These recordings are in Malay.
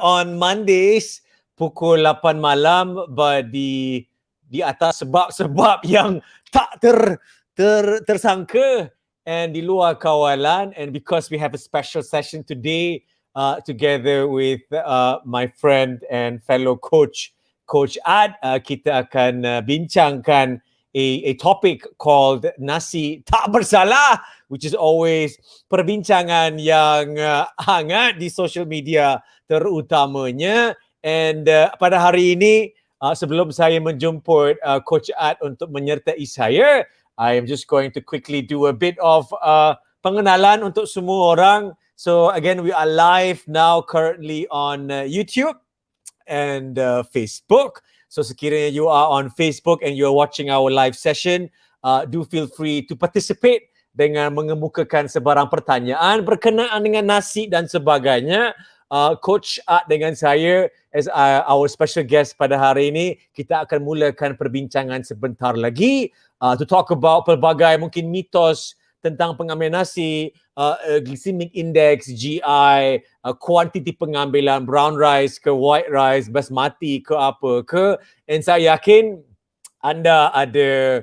On Mondays pukul 8 malam di atas sebab-sebab yang tak tersangka and di luar kawalan, and because we have a special session today together with my friend and fellow Coach Ad, kita akan bincangkan a topic called Nasi tak bersalah, which is always perbincangan yang hangat di social media terutamanya. And pada hari ini, sebelum saya menjemput Coach Ad untuk menyertai saya, I am just going to quickly do a bit of pengenalan untuk semua orang. So again, we are live now currently on YouTube and Facebook. So sekiranya you are on Facebook and you are watching our live session, do feel free to participate dengan mengemukakan sebarang pertanyaan berkenaan dengan nasi dan sebagainya. Coach Ad dengan saya as our special guest pada hari ini, kita akan mulakan perbincangan sebentar lagi to talk about pelbagai mungkin mitos tentang pengambilan nasi, glycemic index, GI, kuantiti pengambilan brown rice ke white rice, basmati ke apa ke. And saya yakin anda ada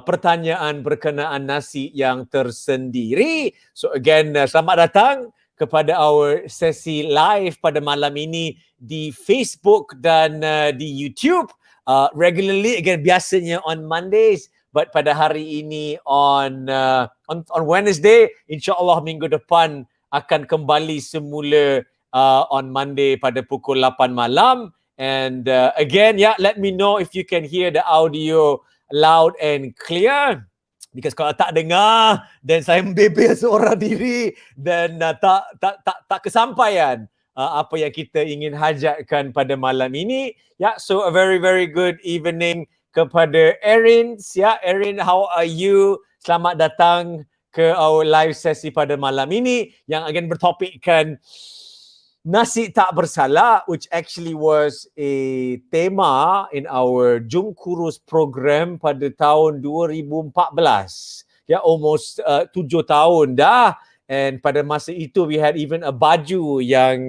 pertanyaan berkenaan nasi yang tersendiri. So again, selamat datang kepada our sesi live pada malam ini di Facebook dan di YouTube. Regularly, again, biasanya on Mondays, but pada hari ini on Wednesday, insyaAllah minggu depan akan kembali semula on Monday pada pukul 8 malam. And again, let me know if you can hear the audio loud and clear. Because kalau tak dengar dan saya membebel seorang diri dan tak kesampaian apa yang kita ingin hajatkan pada malam ini. So a very very good evening kepada Erin. Erin, how are you? Selamat datang ke our live sesi pada malam ini yang akan bertopikkan Nasi tak bersalah, which actually was a tema in our Jum Kurus program pada tahun 2014. Almost 7 tahun dah. And pada masa itu, we had even a baju yang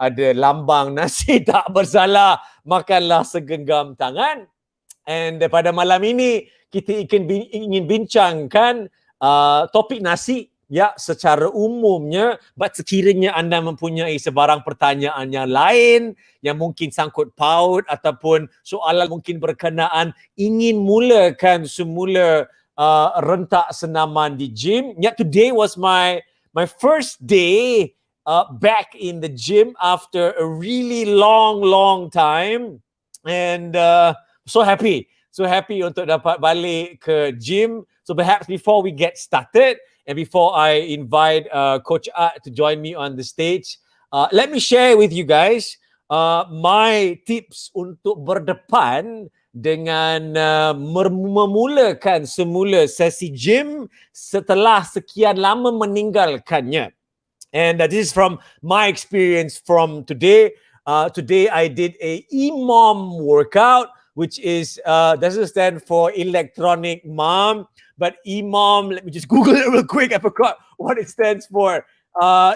ada lambang nasi tak bersalah, makanlah segenggam tangan. And pada malam ini, kita ingin bincangkan topik nasi secara umumnya, but sekiranya anda mempunyai sebarang pertanyaan yang lain yang mungkin sangkut paut ataupun soalan mungkin berkenaan ingin mulakan semula rentak senaman di gym. Today was my first day back in the gym after a really long time, and so happy untuk dapat balik ke gym. So perhaps before we get started, and before I invite Coach Ad to join me on the stage, let me share with you guys my tips untuk berdepan dengan memulakan semula sesi gym setelah sekian lama meninggalkannya. And this is from my experience from today. Today I did a EMOM workout, which is doesn't stand for electronic mom, but EMOM, let me just Google it real quick. I forgot what it stands for.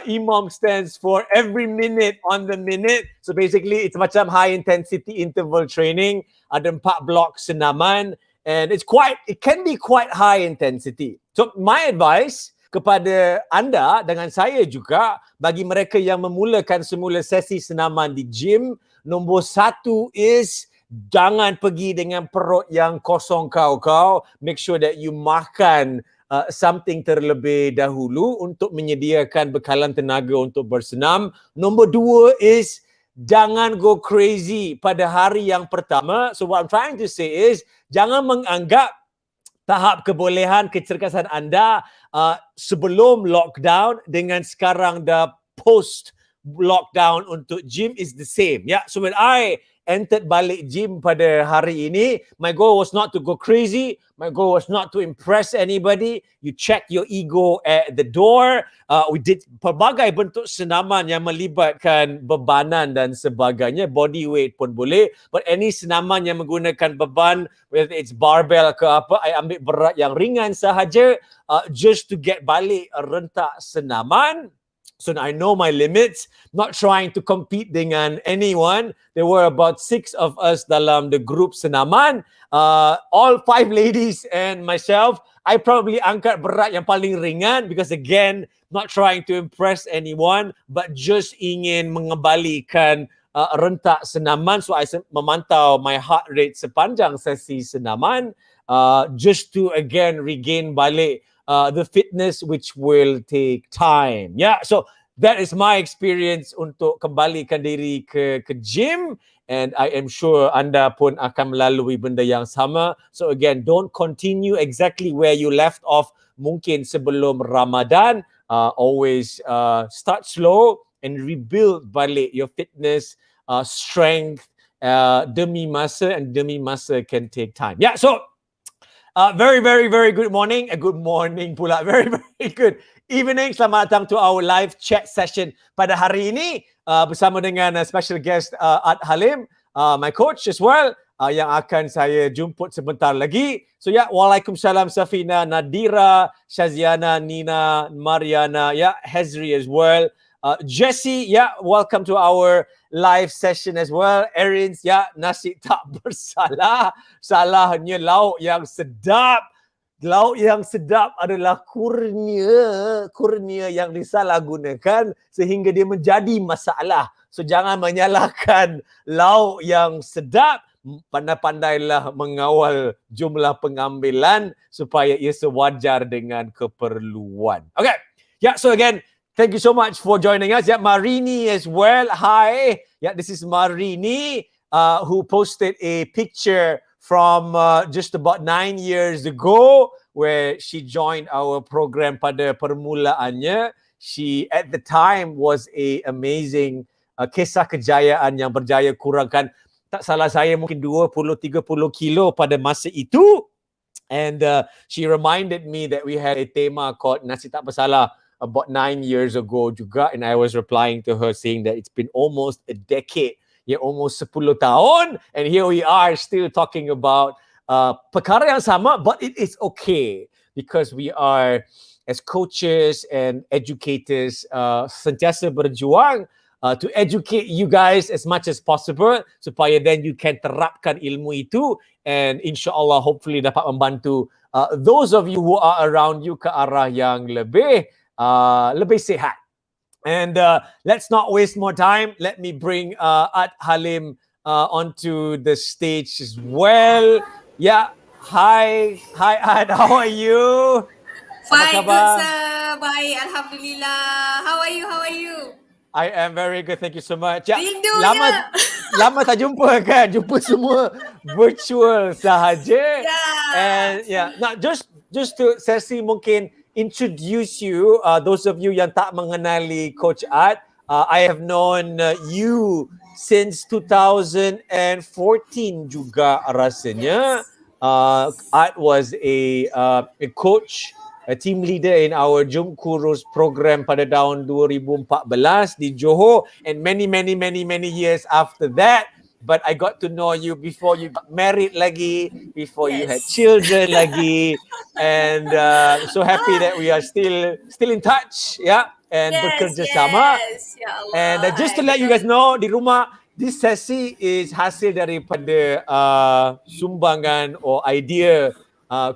EMOM stands for every minute on the minute. So basically, it's macam high intensity interval training. Ada 4 blok senaman, and it can be quite high intensity. So my advice kepada anda dengan saya juga, bagi mereka yang memulakan semula sesi senaman di gym, nombor 1 is jangan pergi dengan perut yang kosong kau. Make sure that you makan something terlebih dahulu untuk menyediakan bekalan tenaga untuk bersenam. Nombor 2 is jangan go crazy pada hari yang pertama. So what I'm trying to say is jangan menganggap tahap kebolehan kecergasan anda sebelum lockdown dengan sekarang dah post lockdown untuk gym is the same. So when I entered balik gym pada hari ini, my goal was not to go crazy. My goal was not to impress anybody. You check your ego at the door. We did pelbagai bentuk senaman yang melibatkan bebanan dan sebagainya. Body weight pun boleh. But any senaman yang menggunakan beban, whether it's barbell ke apa, I ambil berat yang ringan sahaja just to get balik rentak senaman. So I know my limits, not trying to compete dengan anyone. There were about 6 of us dalam the group senaman. All 5 ladies and myself. I probably angkat berat yang paling ringan because again, not trying to impress anyone, but just ingin mengembalikan rentak senaman. So I memantau my heart rate sepanjang sesi senaman just to again regain balik the fitness, which will take time. Yeah, so that is my experience untuk kembalikan diri ke gym, and I am sure anda pun akan melalui benda yang sama. So again, don't continue exactly where you left off mungkin sebelum Ramadan. Always start slow and rebuild balik your fitness, strength, demi masa, and demi masa can take time. Yeah, so very, very, very good morning. Good morning pula. Very, very good evening. Selamat datang to our live chat session pada hari ini bersama dengan special guest Ad Halim, my coach as well, yang akan saya jemput sebentar lagi. So yeah, Waalaikumsalam Safina, Nadira, Shaziana, Nina, Mariana, yeah, Hezri as well. Jessie, yeah, welcome to our live session as well. Erins, yeah, nasi tak bersalah. Salahnya lauk yang sedap. Lauk yang sedap adalah kurnia yang disalahgunakan sehingga dia menjadi masalah. So jangan menyalahkan lauk yang sedap. Pandai-pandailah mengawal jumlah pengambilan supaya ia sewajar dengan keperluan. Okay, yeah, so again, thank you so much for joining us. Yeah, Marini as well. Hi. Yeah, this is Marini who posted a picture from just about 9 years ago where she joined our program pada permulaannya. She at the time was a amazing kisah kejayaan yang berjaya kurangkan, tak salah saya mungkin 20-30 kilo pada masa itu. And she reminded me that we had a tema called Nasi Tak Bersalah about 9 years ago juga, and I was replying to her saying that it's been almost a decade, yeah, almost 10 tahun, and here we are still talking about perkara yang sama, but it is okay because we are, as coaches and educators, sentiasa berjuang to educate you guys as much as possible supaya then you can terapkan ilmu itu, and insyaAllah hopefully dapat membantu those of you who are around you ke arah yang lebih sihat. And let's not waste more time. Let me bring Ad Halim onto the stage as well. Yeah, hi Ad, how are you? Fine, good sir. Baik, Alhamdulillah. How are you? I am very good, thank you so much. Ya, Rindunya. lama tak jumpa kan? Jumpa semua virtual sahaja. Yeah. And yeah, now just to sesi mungkin introduce you, those of you yang tak mengenali Coach Ad, I have known you since 2014 juga rasanya. Ad was a coach, a team leader in our Jom Kurus program pada tahun 2014 di Johor, and many years after that. But I got to know you before you got married lagi, before you had children lagi, and so happy that we are still in touch, yeah, and bekerja sama. Ya Allah. And just to let you guys know, di rumah, this sesi is hasil daripada sumbangan or idea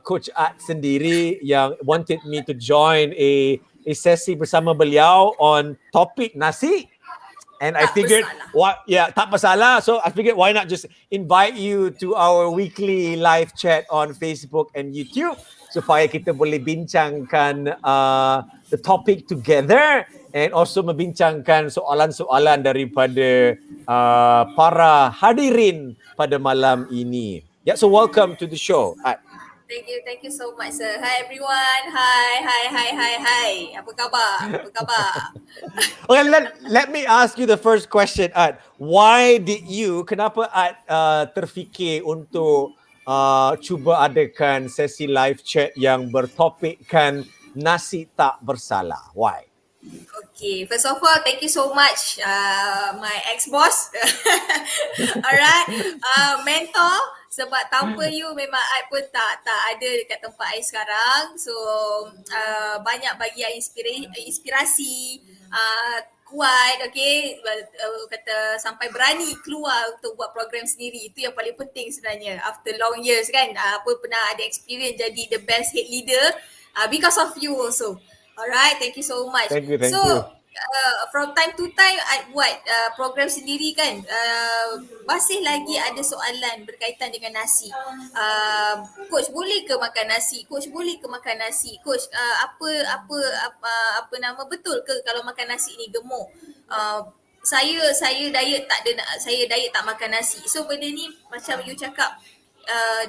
Coach Ad sendiri yang wanted me to join a sesi bersama beliau on topic nasi. And I figured, tak bersalah. So I figured, why not just invite you to our weekly live chat on Facebook and YouTube supaya kita boleh bincangkan the topic together and also membincangkan soalan-soalan daripada para hadirin pada malam ini. Yeah, so welcome to the show. Thank you so much, sir. Hi everyone. Hi. Apa khabar? Okay, let me ask you the first question, Ad. Kenapa Ad terfikir untuk cuba adakan sesi live chat yang bertopikkan nasi tak bersalah? Why? Okay, first of all, thank you so much, my ex-boss. Alright, mentor Sebab tanpa you memang I pun tak ada dekat tempat I sekarang. So banyak bagi I inspirasi, kuat, okay, kata sampai berani keluar untuk buat program sendiri. Itu yang paling penting sebenarnya after long years kan. Apa pernah ada experience jadi the best head leader because of you also. Alright, thank you so much. Thank you. So from time to time I buat program sendiri kan. Masih lagi ada soalan berkaitan dengan nasi. Coach boleh ke makan nasi? Coach boleh ke makan nasi? Coach apa nama, betul ke kalau makan nasi ni gemuk? Saya diet tak ada, saya diet tak makan nasi. So benda ni macam you cakap,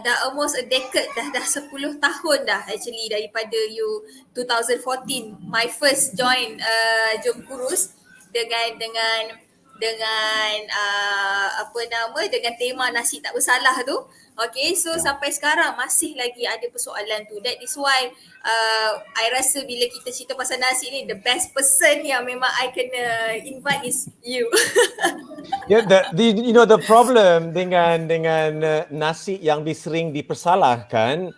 dah almost a decade, dah 10 tahun dah actually daripada you 2014 my first join Jom Kurus dengan apa nama, dengan tema nasi tak bersalah tu. Okay, so sampai sekarang masih lagi ada persoalan tu. That is why I rasa bila kita cerita pasal nasi ni, the best person yang memang I kena invite is you. Yeah, the problem dengan nasi yang sering dipersalahkan,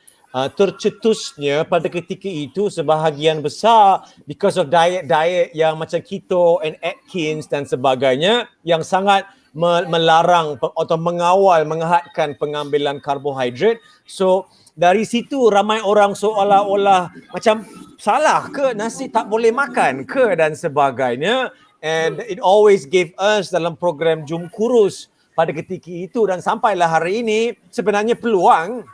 tercetusnya pada ketika itu sebahagian besar because of diet yang macam keto and Atkins dan sebagainya yang sangat melarang atau mengawal menghadkan pengambilan karbohidrat. So dari situ ramai orang seolah-olah macam salah ke nasi tak boleh makan ke dan sebagainya. And it always gave us dalam program Jom Kurus pada ketika itu, dan sampailah hari ini sebenarnya peluang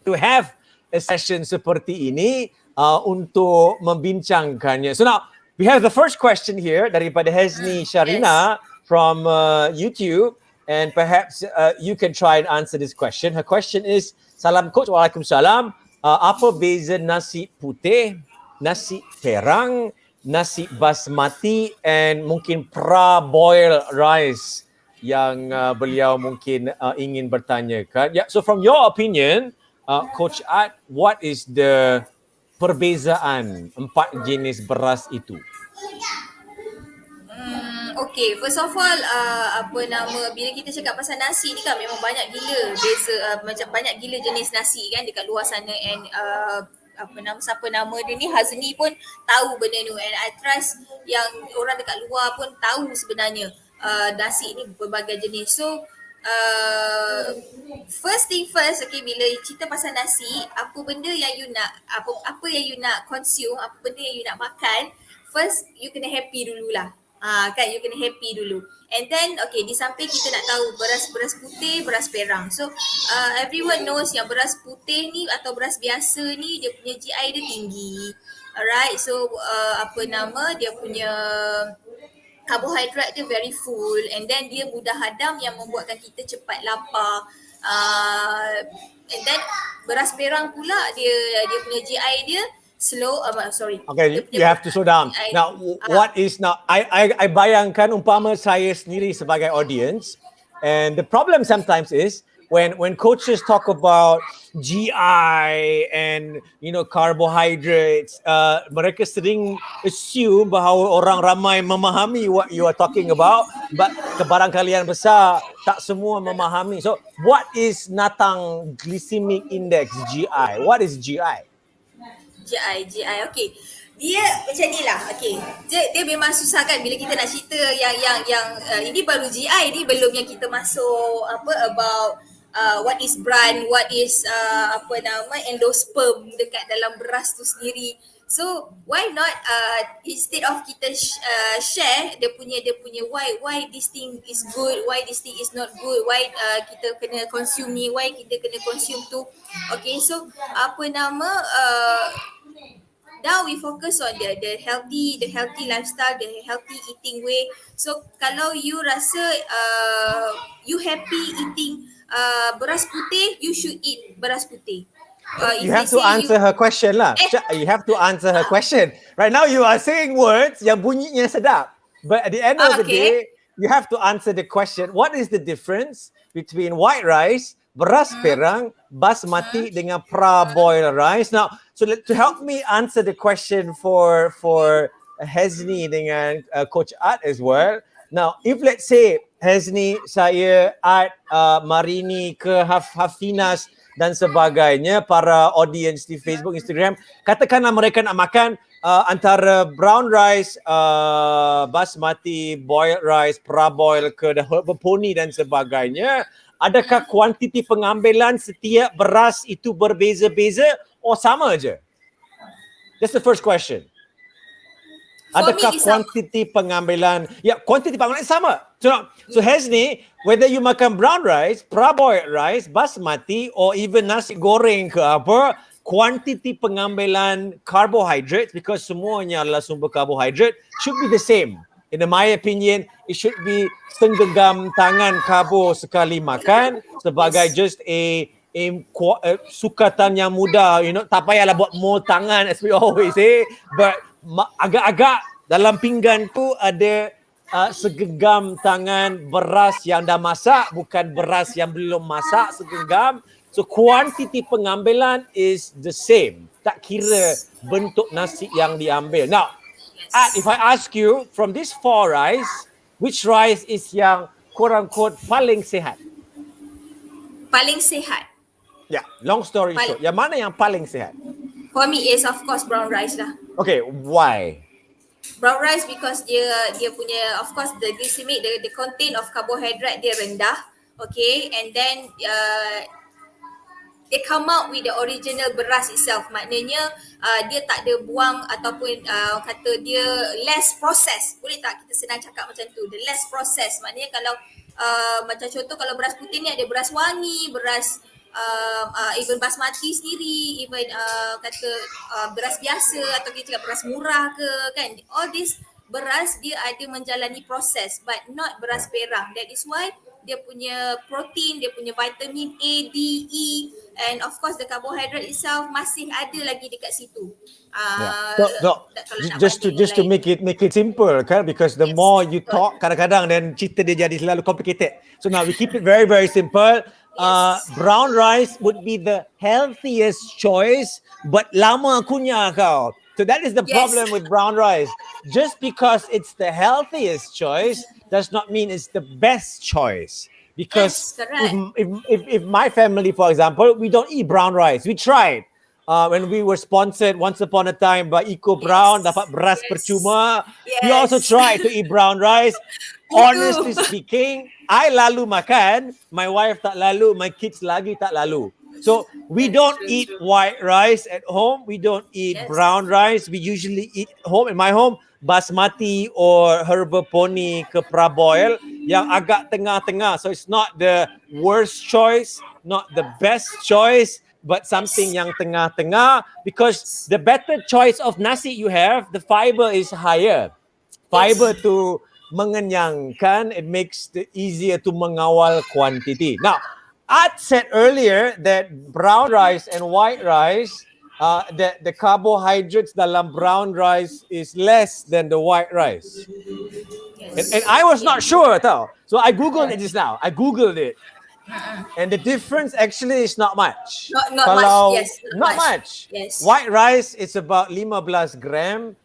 to have a session seperti ini untuk membincangkannya. So now we have the first question here daripada Hazni Sharina from YouTube, and perhaps you can try and answer this question. Her question is, Salam Coach, Waalaikumsalam. Apa beza nasi putih, nasi perang, nasi basmati and mungkin pra-boil rice yang beliau mungkin ingin bertanyakan. Yeah, so from your opinion, Coach Ad, what is the perbezaan empat jenis beras itu? Okay, first of all, bila kita cakap pasal nasi ni kan memang banyak gila beza, macam banyak gila jenis nasi kan dekat luar sana, and siapa nama dia ni, Hazni pun tahu benda ni, and I trust yang orang dekat luar pun tahu sebenarnya nasi ni berbagai jenis. So first thing first, okay, bila cerita pasal nasi, apa benda yang you nak, apa yang you nak consume, apa benda yang you nak makan, first you kena happy dululah. Kan, you kena happy dulu. And then, okay, di samping kita nak tahu beras putih, beras perang. So, everyone knows yang beras putih ni atau beras biasa ni, dia punya GI dia tinggi. Alright, so dia punya karbohidrat dia very full, and then dia mudah hadam yang membuatkan kita cepat lapar. And then, beras perang pula, dia punya GI dia slow, sorry. Okay, you have to slow down. Now, what is now? I bayangkan umpama saya sendiri sebagai audience, and the problem sometimes is when coaches talk about GI and carbohydrates, mereka sering assume bahawa orang ramai memahami what you are talking about, but kebarangkalian besar tak semua memahami. So, what is natang glycemic index, GI? What is GI? GI, okay. Dia macam ni lah, okay. Dia memang susah kan bila kita nak cerita yang ini baru GI ni, belum yang kita masuk about what is brand, what is endosperm dekat dalam beras tu sendiri. So why not instead of kita share dia punya why this thing is good, why this thing is not good, why kita kena consume ni, why kita kena consume tu. Okay, so now we focus on the healthy lifestyle, the healthy eating way. So kalau you rasa you happy eating beras putih, you should eat beras putih. You have to answer her question lah. You have to answer her question. Right now you are saying words yang bunyinya sedap, but at the end of the day, you have to answer the question. What is the difference between white rice, beras perang, basmati dengan pra-boil rice? Now, so to help me answer the question for Hazni dengan Coach Ad as well. Now, if let's say Hazni, saya, Ad, Marini ke Hafinas dan sebagainya, para audience di Facebook, Instagram, katakanlah mereka nak makan antara brown rice, basmati, boiled rice, praboil ke berponi dan sebagainya. Adakah kuantiti pengambilan setiap beras itu berbeza-beza atau sama je? That's the first question. Adakah kuantiti pengambilan? Ya, kuantiti pengambilan sama. So Hazni, whether you makan brown rice, praboiled rice, basmati, or even nasi goreng ke apa, kuantiti pengambilan carbohydrates, because semuanya adalah sumber carbohydrate, should be the same. In my opinion, it should be segenggam tangan karbo sekali makan sebagai just a sukatan yang mudah, tak payahlah buat more tangan as we always say, but agak-agak dalam pinggan tu ada segenggam tangan beras yang dah masak, bukan beras yang belum masak segenggam. So kuantiti pengambilan is the same, tak kira bentuk nasi yang diambil. Now, Ad, if I ask you from this 4 rice, which rice is yang quote-unquote paling sihat? Paling sihat? Yeah, long story short, yang mana yang paling sihat? For me is of course brown rice lah. Okay, why? Brown rice because dia punya, of course, the glycemic, the content of carbohydrate dia rendah. Okay, and then they come out with the original beras itself. Maknanya dia tak ada buang ataupun kata dia less process. Boleh tak kita senang cakap macam tu? The less process. Maknanya kalau macam contoh kalau beras putih ni ada beras wangi, beras even basmati sendiri, even kata beras biasa atau kita cakap beras murah ke kan. All this beras dia ada menjalani proses but not beras perang. That is why dia punya protein, dia punya vitamin A, D, E and of course the carbohydrate itself masih ada lagi dekat situ. Just to make it simple kan, because the more you talk kadang-kadang then cerita dia jadi selalu complicated. So now we keep it very very simple. Brown rice would be the healthiest choice but lama kunyah kau. So that is the problem with brown rice. Just because it's the healthiest choice does not mean it's the best choice. Because if my family, for example, we don't eat brown rice. We tried. When we were sponsored once upon a time by Eco Brown, dapat beras percuma. We also tried to eat brown rice. Honestly speaking, I lalu makan, my wife tak lalu, my kids lagi tak lalu. So we don't eat white rice at home. We don't eat brown rice. We usually eat home. In my home, basmati or herba poni ke praboil yang agak tengah-tengah. So it's not the worst choice, not the best choice, but something yang tengah-tengah, because the better choice of nasi you have, the fiber is higher. Fiber to mengenyangkan, it makes it easier to mengawal quantity. Now, Ad said earlier that brown rice and white rice, the carbohydrates dalam brown rice is less than the white rice. And I was not sure tau. So I googled it just now. And the difference actually is not much. Not much. Yes, not much. Yes. White rice is about 15 gram.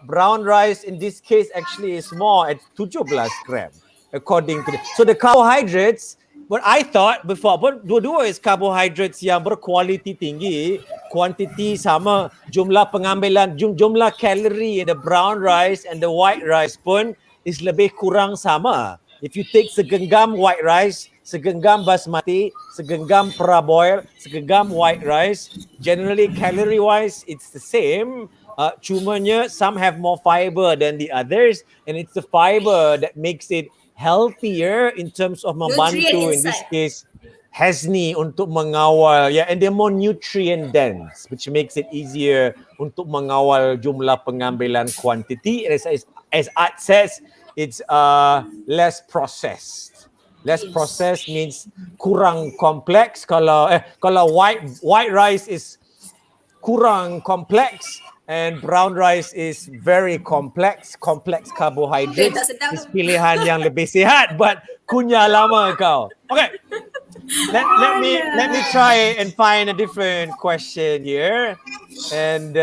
Brown rice in this case actually is more at 17 gram according to so the carbohydrates. What I thought before, but dua-dua is carbohydrates yang berkualiti tinggi, kuantiti sama, jumlah pengambilan, jumlah kalori the brown rice and the white rice pun is lebih kurang sama. If you take segenggam white rice, segenggam basmati, segenggam praboil, segenggam white rice, generally calorie wise it's the same. Cumanya some have more fiber than the others, and it's the fiber that makes it healthier in terms of membantu in this case Hazni untuk mengawal and they're more nutrient dense, which makes it easier untuk mengawal jumlah pengambilan quantity. As Ad says, it's less processed. Less processed means kurang kompleks. Kalau white rice is kurang kompleks, and brown rice is very complex carbohydrates. Is pilihan yang lebih sihat, but kunyah lama kau. Okay, let me try and find a different question here, and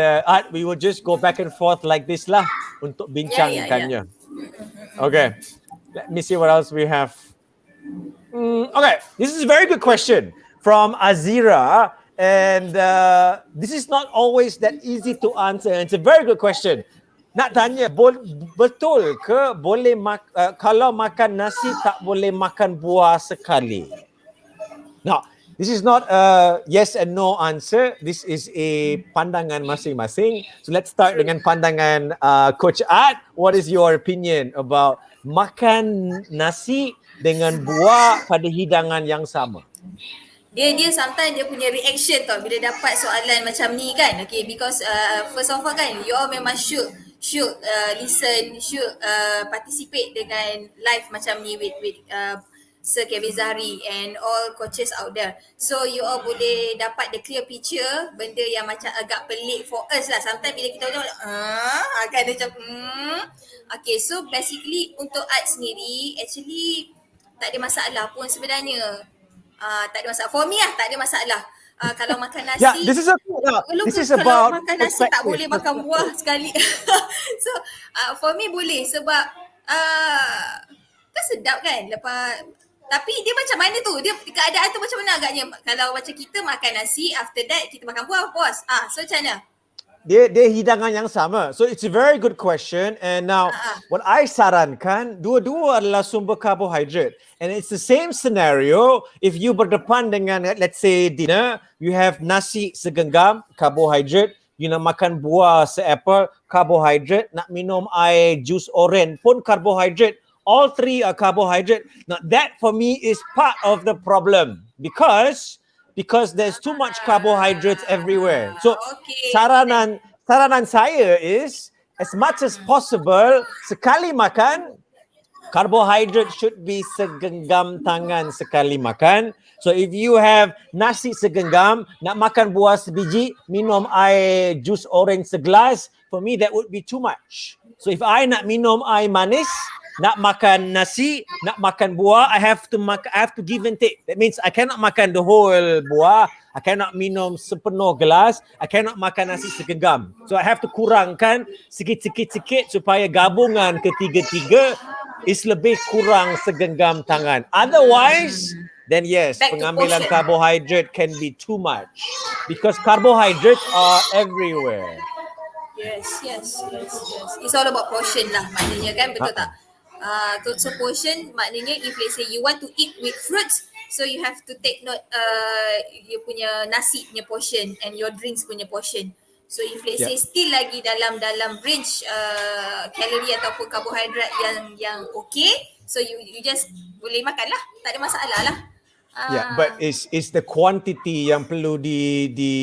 we will just go back and forth like this lah untuk bincangkannya. Okay, Let me see what else we have. Okay, this is a very good question from Azira. And this is not always that easy to answer. It's a very good question. Nak tanya, betul ke kalau makan nasi tak boleh makan buah sekali? Now, this is not a yes and no answer. This is a pandangan masing-masing. So let's start dengan pandangan Coach Ad. What is your opinion about makan nasi dengan buah pada hidangan yang sama? Dia sometimes dia punya reaction tau bila dapat soalan macam ni kan. Okay, because first of all kan, you all memang should listen, should participate dengan live macam ni with Sir Kevin Zahari and all coaches out there. So you all boleh dapat the clear picture, benda yang macam agak pelik for us lah. Sometimes bila kita tengok kan macam Okay, so basically untuk art sendiri actually tak ada masalah pun sebenarnya. Tak ada masalah. For me lah, tak ada masalah. Kalau makan nasi, Yeah, this is kalau about makan nasi tak boleh makan buah sekali. So, for me boleh sebab kan sedap kan lepas. Tapi dia macam mana tu? Dia keadaan tu macam mana agaknya? Kalau macam kita makan nasi, after that kita makan buah, puas. So macam mana? Dia hidangan yang sama. So it's a very good question. And now what I sarankan, dua-dua adalah sumber karbohidrat. And it's the same scenario if you berdepan dengan, let's say, dinner, you have nasi segenggam, karbohidrat. You nak makan buah seapple, karbohidrat. Nak minum air jus oren pun karbohidrat. All three are carbohydrate. Now that for me is part of the problem because there's too much carbohydrates everywhere. So saranan saya is as much as possible sekali makan carbohydrate should be segenggam tangan sekali makan. So if you have nasi segenggam, nak makan buah sebiji, minum air jus orange segelas, for me that would be too much. So if I nak minum air manis, nak makan nasi, nak makan buah, I have to give and take. That means I cannot makan the whole buah, I cannot minum sepenuh gelas, I cannot makan nasi segenggam. So I have to kurangkan sikit supaya gabungan ketiga-tiga is lebih kurang segenggam tangan. Otherwise, then yes, pengambilan carbohydrate can be too much because carbohydrates are everywhere. Yes. It's all about portion lah maknanya kan, betul tak? So portion maknanya if let's say you want to eat with fruits, so you have to take note you punya nasi punya portion and your drinks punya portion. So if let's say still lagi dalam range kalori ataupun karbohidrat yang okay, so you just boleh makan lah, tak ada masalah lah. Yeah, but it's the quantity yang perlu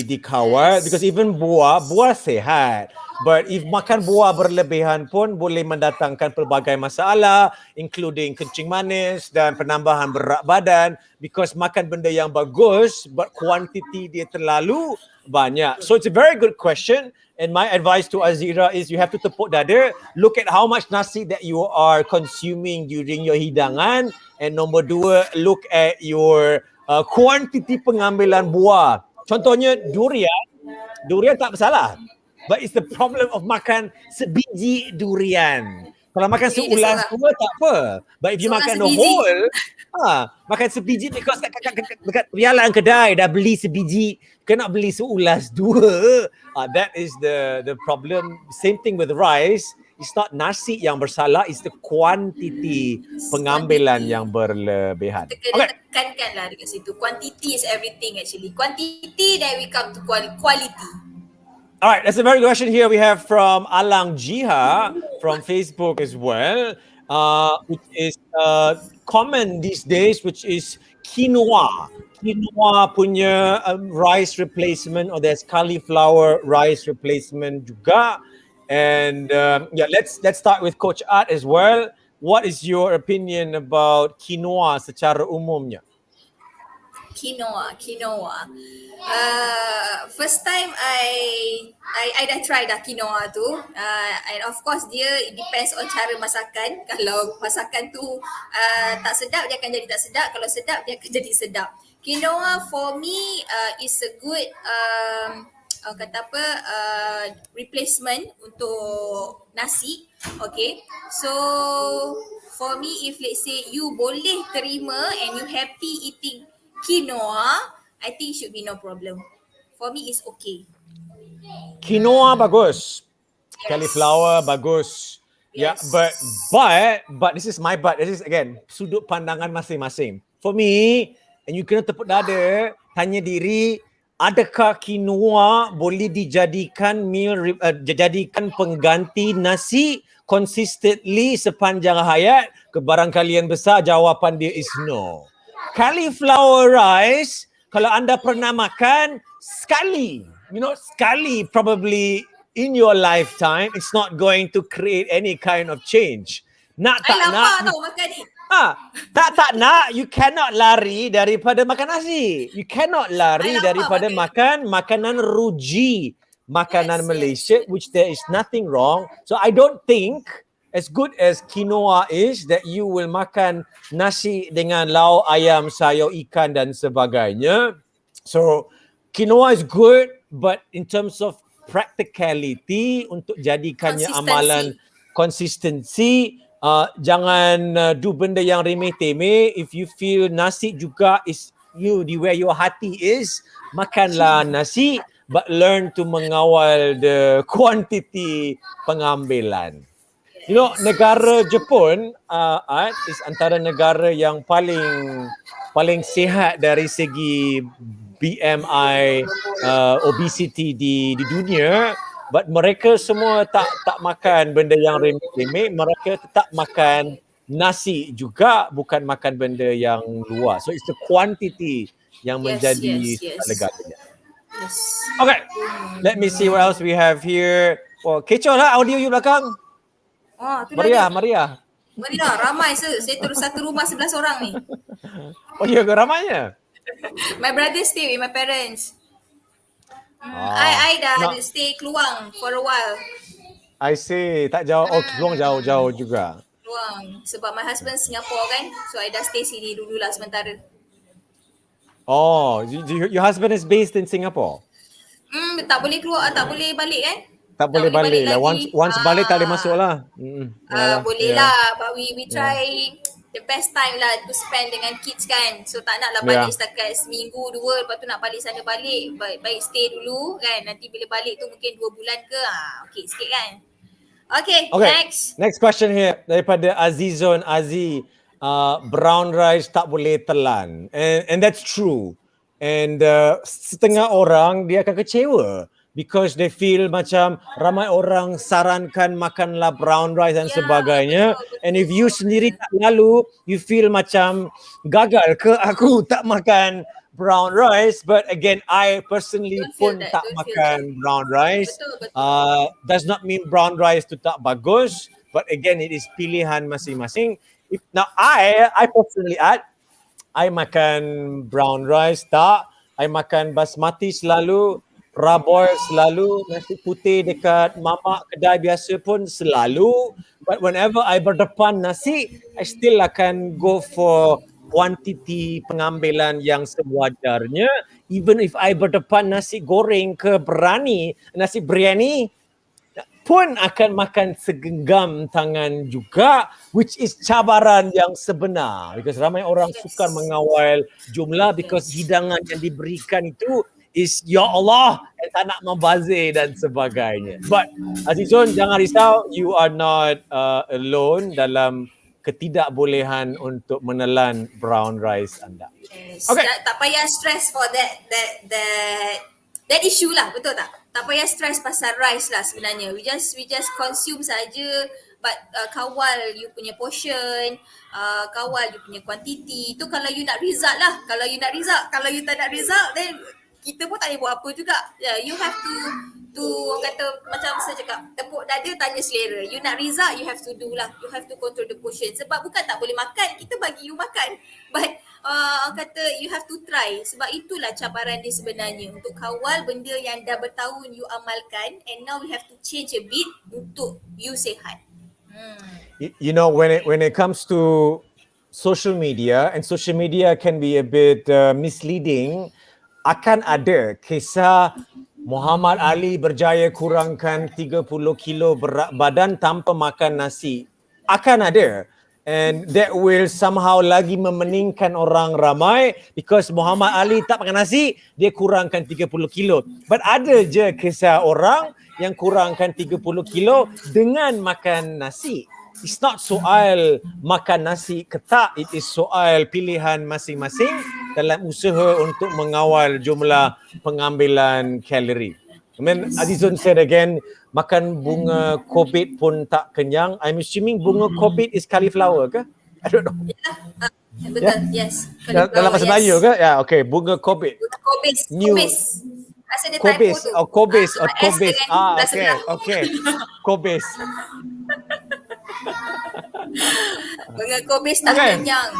dikawal because even buah sehat. But if makan buah berlebihan pun boleh mendatangkan pelbagai masalah including kencing manis dan penambahan berat badan because makan benda yang bagus but quantity dia terlalu banyak. So it's a very good question and my advice to Azira is you have to tepuk dada, look at how much nasi that you are consuming during your hidangan and nombor dua, look at your quantity pengambilan buah. Contohnya durian tak bersalah. But it's the problem of makan sebiji durian. Kalau makan seulas dua tak apa. But if you makan the whole, makan sebiji because dekat pialaan kedai dah beli sebiji, kena beli seulas dua. That is the problem. Same thing with rice. It's not nasi yang bersalah, it's the quantity pengambilan yang berlebihan. Tekankanlah dekat situ. Quantity is everything actually. Quantity then we come to quality. All right, that's a very good question here we have from Alang Jiha from Facebook as well, which is common these days, which is quinoa. Quinoa punya rice replacement, or there's cauliflower rice replacement juga. And let's start with Coach Ad as well. What is your opinion about quinoa secara umumnya? Quinoa. First time I dah try dah quinoa tu, and of course dia depends on cara masakan. Kalau masakan tu tak sedap, dia akan jadi tak sedap. Kalau sedap, dia akan jadi sedap. Quinoa for me is a good replacement untuk nasi. Okay, so For me, if let's say you boleh terima and you happy eating quinoa, I think should be no problem. For me, it's okay. Quinoa bagus. Yes. Cauliflower bagus. Yeah, Yes. but this is my but. This is again sudut pandangan masing-masing. For me, and you kena tepuk dada, tanya diri, adakah quinoa boleh dijadikan jadikan pengganti nasi consistently sepanjang hayat? Kebarangkalian besar jawapan dia is no. Cauliflower rice, kalau anda pernah makan sekali, sekali probably in your lifetime, it's not going to create any kind of change. Nak I tak nak, lapar tau makan ni. tak nak, you cannot lari daripada makan nasi. You cannot lari I lapar daripada makan makanan ruji, makanan Yes, Malaysia, which there is nothing wrong. So I don't think as good as quinoa is that you will makan nasi dengan lauk ayam, sayur ikan dan sebagainya. So quinoa is good, but in terms of practicality untuk jadikannya amalan konsistensi, jangan do benda yang remeh-temeh. If you feel nasi juga is di where your hati is, makanlah nasi, but learn to mengawal the quantity pengambilan. You know, negara Jepun is antara negara yang paling sihat dari segi BMI, obesity di dunia, but mereka semua tak makan benda yang remeh-temeh, mereka tetap makan nasi juga, bukan makan benda yang luar. So it's the quantity yang menjadi segala-galanya. Yes. Okay, let me see what else we have here. Oh, kecoh lah audio you belakang. Tu Maria. Maria, ramai saya terus satu rumah 11 orang ni. Oh, ya ke ramainya? My brother stay with my parents. I dah stay Keluang for a while. I see. Tak jauh. Oh, Keluang jauh-jauh juga. Keluang. Sebab my husband Singapore kan. So I dah stay sini dululah sementara. Oh, your husband is based in Singapore? Tak boleh keluar, tak boleh balik kan? Tak boleh balik lah. Once balik tak boleh masuk lah. Boleh lah. But we try the best time lah to spend dengan kids kan. So tak nak lah balik setakat seminggu, 2. Lepas tu nak balik sana balik. Baik stay dulu kan. Nanti bila balik tu mungkin 2 bulan ke. Okay sikit kan. Okay, next question here. Daripada Azizon Aziz. Brown rice tak boleh telan. And that's true. And setengah orang dia akan kecewa. Because they feel macam ramai orang sarankan makanlah brown rice dan sebagainya. Betul. And if you sendiri tak lalu, you feel macam gagal ke aku tak makan brown rice. But again, I personally pun tak makan brown rice. Betul. Does not mean brown rice tu tak bagus. But again, it is pilihan masing-masing. Now, I personally I makan brown rice tak. I makan basmati selalu. Raboy selalu, nasi putih dekat mamak kedai biasa pun selalu. But whenever I berdepan nasi, I still akan go for quantity pengambilan yang sewajarnya. Even if I berdepan nasi goreng ke nasi biryani, pun akan makan segenggam tangan juga, which is cabaran yang sebenar. Because ramai orang sukar mengawal jumlah because hidangan yang diberikan itu is ya Allah, tak nak membazir dan sebagainya. But Azizon, jangan risau, you are not alone dalam ketidakbolehan untuk menelan brown rice anda. Yes. Okay. Tak payah stress for that issue lah, betul tak? Tak payah stress pasal rice lah sebenarnya. We just consume saja, but kawal you punya portion, kawal you punya quantity. Tu kalau you nak result lah. Kalau you tak nak result, then kita pun tak boleh buat apa juga. You have to kata macam saya cakap, tepuk dada tanya selera. You nak result, you have to do lah. You have to control the portion. Sebab bukan tak boleh makan, kita bagi you makan. But kata you have to try. Sebab itulah cabaran dia sebenarnya. Untuk kawal benda yang dah bertahun you amalkan, and now we have to change a bit untuk you sihat. You know, when it comes to social media, and social media can be a bit misleading, akan ada kisah Muhammad Ali berjaya kurangkan 30 kilo berat badan tanpa makan nasi. Akan ada. And that will somehow lagi memeningkan orang ramai because Muhammad Ali tak makan nasi, dia kurangkan 30 kilo. But ada je kisah orang yang kurangkan 30 kilo dengan makan nasi. It's not soal makan nasi ke tak, it is soal pilihan masing-masing dalam usaha untuk mengawal jumlah pengambilan kalori. I mean, Azizun said again, makan bunga kobit pun tak kenyang. I'm assuming bunga kobit is cauliflower ke? I don't know. Betul, yes. Dalam bahasa Melayu ke? Ya, okay. Bunga kobit. Kobis. New- Kobis. Rasa dia Kobis. typo tu. Oh, kobis. Oh, S kobis. dengan Ah, belah okay. sebelah. Okay. Kobis. Bunga kobis tak Okay. kenyang.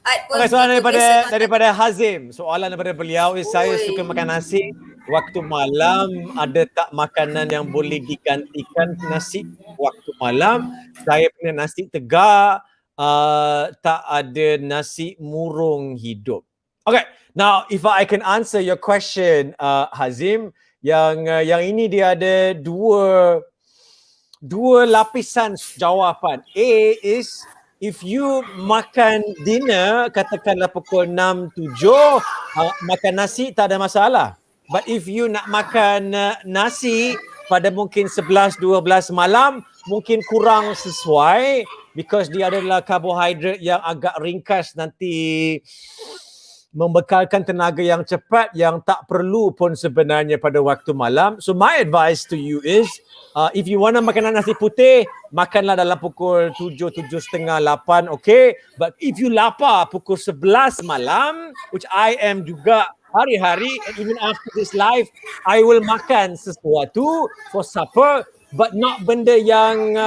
Ad pun Okay, soalan kobis daripada Hazim. Soalan daripada beliau is saya Oi. suka makan nasi. Waktu malam ada tak makanan yang boleh digantikan nasi waktu malam? Saya punya nasi tegar, tak ada nasi murung hidup. Okay, now if I can answer your question, Hazim, yang ini dia ada dua lapisan jawapan. A is if you makan dinner katakanlah pukul 6, 7, makan nasi tak ada masalah. But if you nak makan nasi pada mungkin 11, 12 malam, mungkin kurang sesuai because dia adalah karbohidrat yang agak ringkas, nanti membekalkan tenaga yang cepat yang tak perlu pun sebenarnya pada waktu malam. So my advice to you is, if you want to makan nasi putih, makanlah dalam pukul 7, 7.30, 8, okay. But if you lapar pukul 11 malam, which I am juga hari-hari, and even after this live, I will makan sesuatu for supper, but not benda yang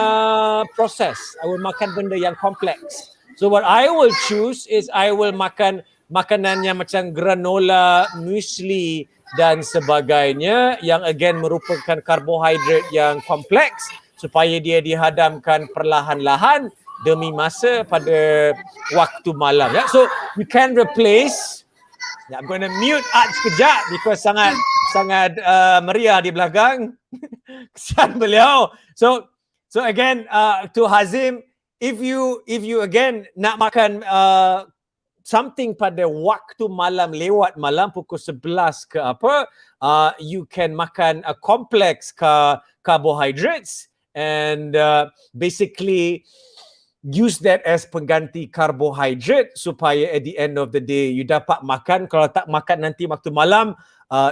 process. I will makan benda yang kompleks. So what I will choose is I will makan makanan yang macam granola, muesli dan sebagainya yang again merupakan karbohidrat yang kompleks supaya dia dihadamkan perlahan-lahan demi masa pada waktu malam. Ya. So you can replace. I'm going to mute Ad sekejap because sangat meriah di belakang. Kesian beliau. So again to Hazim, if you again nak makan something pada waktu malam, lewat malam pukul 11 ke apa, you can makan a complex carbohydrates and basically use that as pengganti karbohidrat supaya at the end of the day you dapat makan. Kalau tak makan nanti waktu malam,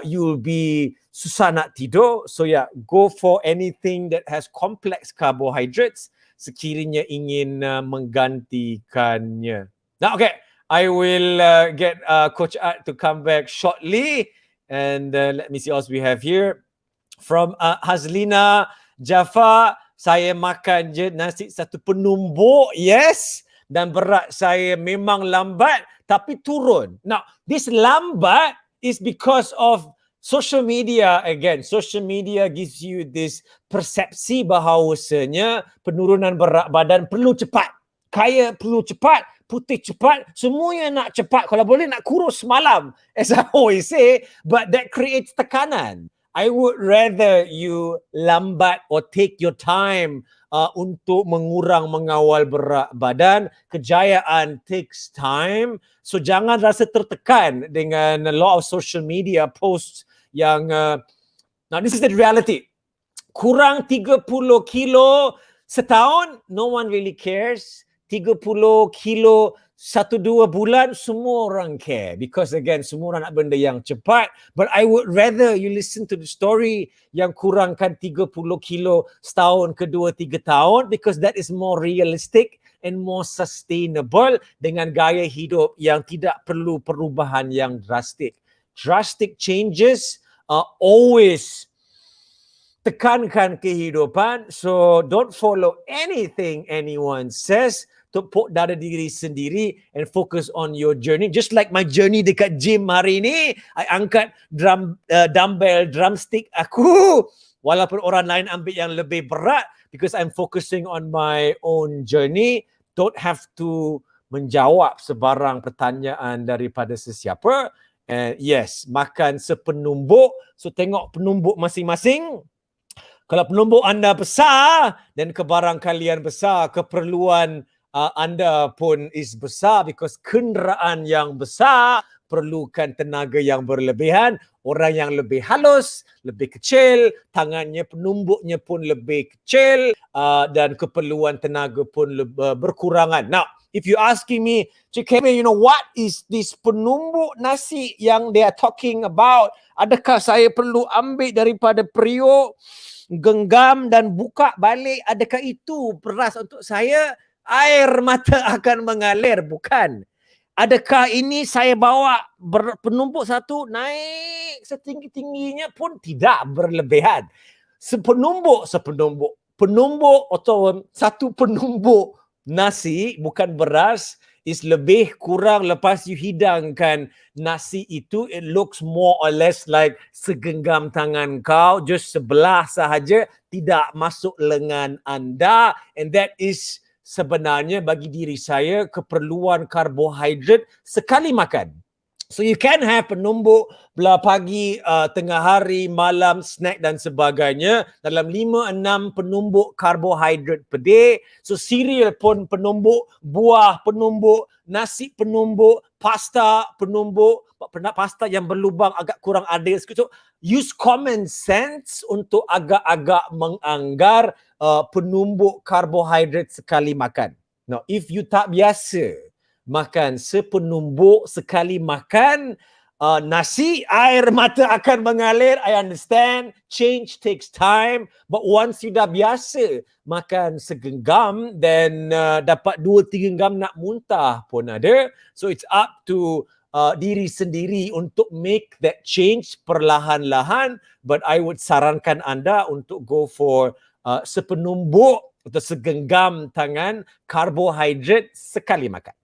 you'll be susah nak tidur. So yeah, go for anything that has complex carbohydrates sekiranya ingin menggantikannya. Now, okay, I will get Coach Ad to come back shortly. And let me see what else we have here. From Hazlina Jafar, saya makan je nasi satu penumbuk, yes. Dan berat saya memang lambat tapi turun. Now, this lambat is because of social media again. Social media gives you this persepsi bahawasanya penurunan berat badan perlu cepat. Kaya perlu cepat, putih cepat, semuanya nak cepat. Kalau boleh nak kurus semalam, as I always say, but that creates tekanan. I would rather you lambat or take your time untuk mengawal berat badan. Kejayaan takes time. So jangan rasa tertekan dengan a lot of social media posts yang now this is the reality. Kurang 30 kilo setahun, no one really cares. 30 kilo 1-2 bulan, semua orang care because again, semua orang nak benda yang cepat. But I would rather you listen to the story yang kurangkan 30 kilo setahun ke 2-3 tahun because that is more realistic and more sustainable dengan gaya hidup yang tidak perlu perubahan yang drastik. Drastic changes are always tekankan kehidupan. So don't follow anything anyone says. Tepuk dada diri sendiri and focus on your journey. Just like my journey dekat gym hari ni, I angkat dumbbell drumstick aku walaupun orang lain ambil yang lebih berat because I'm focusing on my own journey. Don't have to menjawab sebarang pertanyaan daripada sesiapa. And yes, makan sepenumbuk. So tengok penumbuk masing-masing. Kalau penumbuk anda besar dan kebarang kalian besar, keperluan anda pun is besar because kenderaan yang besar perlukan tenaga yang berlebihan. Orang yang lebih halus, lebih kecil, tangannya penumbuknya pun lebih kecil, dan keperluan tenaga pun berkurangan. Now, if you asking me, Cik Kevin, what is this penumbuk nasi yang they are talking about? Adakah saya perlu ambil daripada periuk, genggam dan buka balik? Adakah itu beras untuk saya? Air mata akan mengalir, bukan. Adakah ini saya bawa penumbuk satu naik setinggi-tingginya pun tidak berlebihan. Penumbuk atau satu penumbuk nasi, bukan beras, is lebih kurang lepas you hidangkan nasi itu, it looks more or less like segenggam tangan kau, just sebelah sahaja, tidak masuk lengan anda, and that is sebenarnya bagi diri saya keperluan karbohidrat sekali makan. So you can have penumbuk belah pagi, tengah hari, malam, snack dan sebagainya dalam 5-6 penumbuk karbohidrat per day. So cereal pun penumbuk, buah penumbuk, nasi penumbuk, pasta penumbuk, pasta yang berlubang agak kurang adil sikit. So use common sense untuk agak-agak menganggar penumbuk karbohidrat sekali makan. Now, if you tak biasa makan sepenumbuk sekali makan nasi, air mata akan mengalir. I understand, change takes time, but once you dah biasa makan segenggam, then dapat 2-3 genggam nak muntah pun ada. So it's up to diri sendiri untuk make that change perlahan-lahan, but I would sarankan anda untuk go for sepenumbuk atau segenggam tangan karbohidrat sekali makan.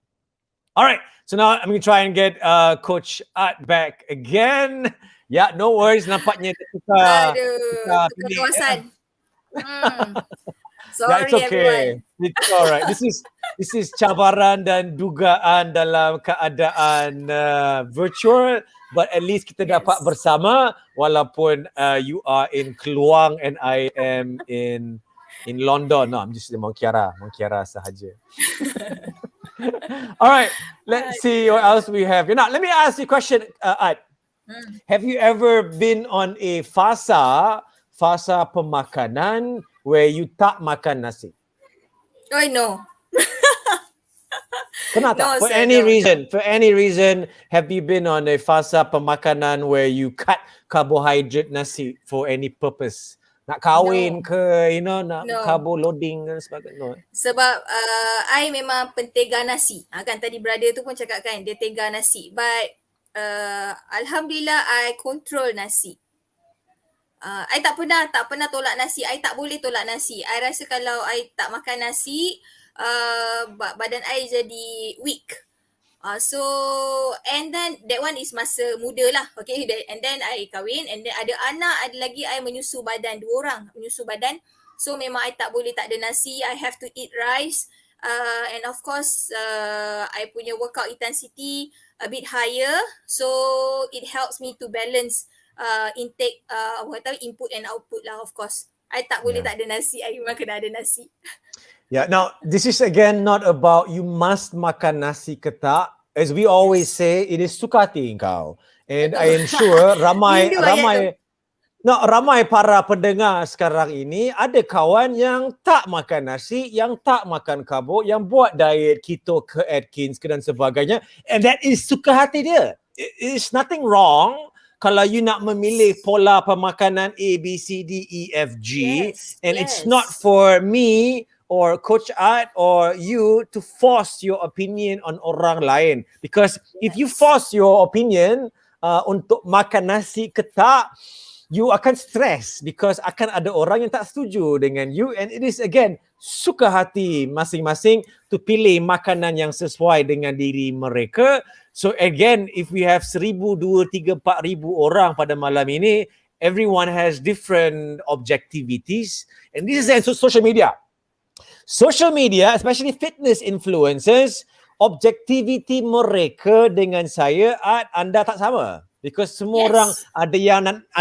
Alright, so now I'm going to try and get Coach Ad back again. Yeah, no worries. Nampaknya dia tukar kawasan. Sorry, yeah, it's okay. everyone. It's alright. This is cabaran dan dugaan dalam keadaan virtual, but at least kita dapat bersama walaupun you are in Keluang and I am in London. No, I'm just Mangkiara sahaja. All right, let's see what else we have. Now, let me ask you a question, Ad. Have you ever been on a fasa pemakanan where you tak makan nasi? Oh, no. Kenapa? No, For sir, any no. reason, have you been on a fasa pemakanan where you cut carbohydrate nasi for any purpose? Nak kahwin ke, nak carbo loading dan sebagainya? No. Sebab I memang pentega nasi. Kan tadi brother tu pun cakap kan dia tega nasi. But Alhamdulillah I control nasi. I tak pernah tolak nasi. I tak boleh tolak nasi. I rasa kalau I tak makan nasi, badan I jadi weak. So and then that one is masa muda lah, okay, and then I kahwin, and then ada anak, ada lagi I menyusu badan, 2 orang menyusu badan. So memang I tak boleh tak ada nasi. I have to eat rice, and of course I punya workout intensity a bit higher, so it helps me to balance intake input and output lah. Of course I tak boleh tak ada nasi. I memang kena ada nasi. Yeah, now this is again not about you must makan nasi ke tak. As we always say, it is suka hati kau. And I am sure ramai para pendengar sekarang ini ada kawan yang tak makan nasi, yang tak makan karbo, yang buat diet keto ke Atkins ke dan sebagainya. And that is suka hati dia. It is nothing wrong kalau you nak memilih pola pemakanan A, B, C, D, E, F, G. And it's not for me or Coach Ad or you to force your opinion on orang lain. Because if you force your opinion untuk makan nasi ke tak, you akan stress because akan ada orang yang tak setuju dengan you, and it is again suka hati masing-masing to pilih makanan yang sesuai dengan diri mereka. So again, if we have 1,000, 2,000, 3,000, 4,000 orang pada malam ini, everyone has different objectivities, and this is social media. Social media, especially fitness influencers, objectivity mereka dengan saya, anda tak sama. Because semua orang ada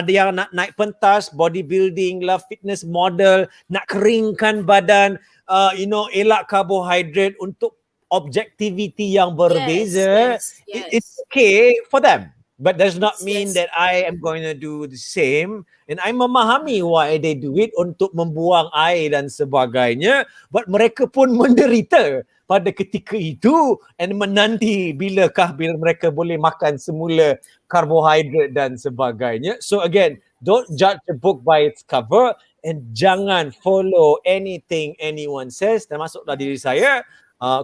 yang nak naik pentas, bodybuilding lah, fitness model, nak keringkan badan, elak karbohidrat untuk objectivity yang berbeza, it's okay for them. But does not mean that I am going to do the same. And I memahami why they do it untuk membuang air dan sebagainya. But mereka pun menderita pada ketika itu and menanti bila mereka boleh makan semula karbohidrat dan sebagainya. So again, don't judge a book by its cover and jangan follow anything anyone says, termasuklah diri saya,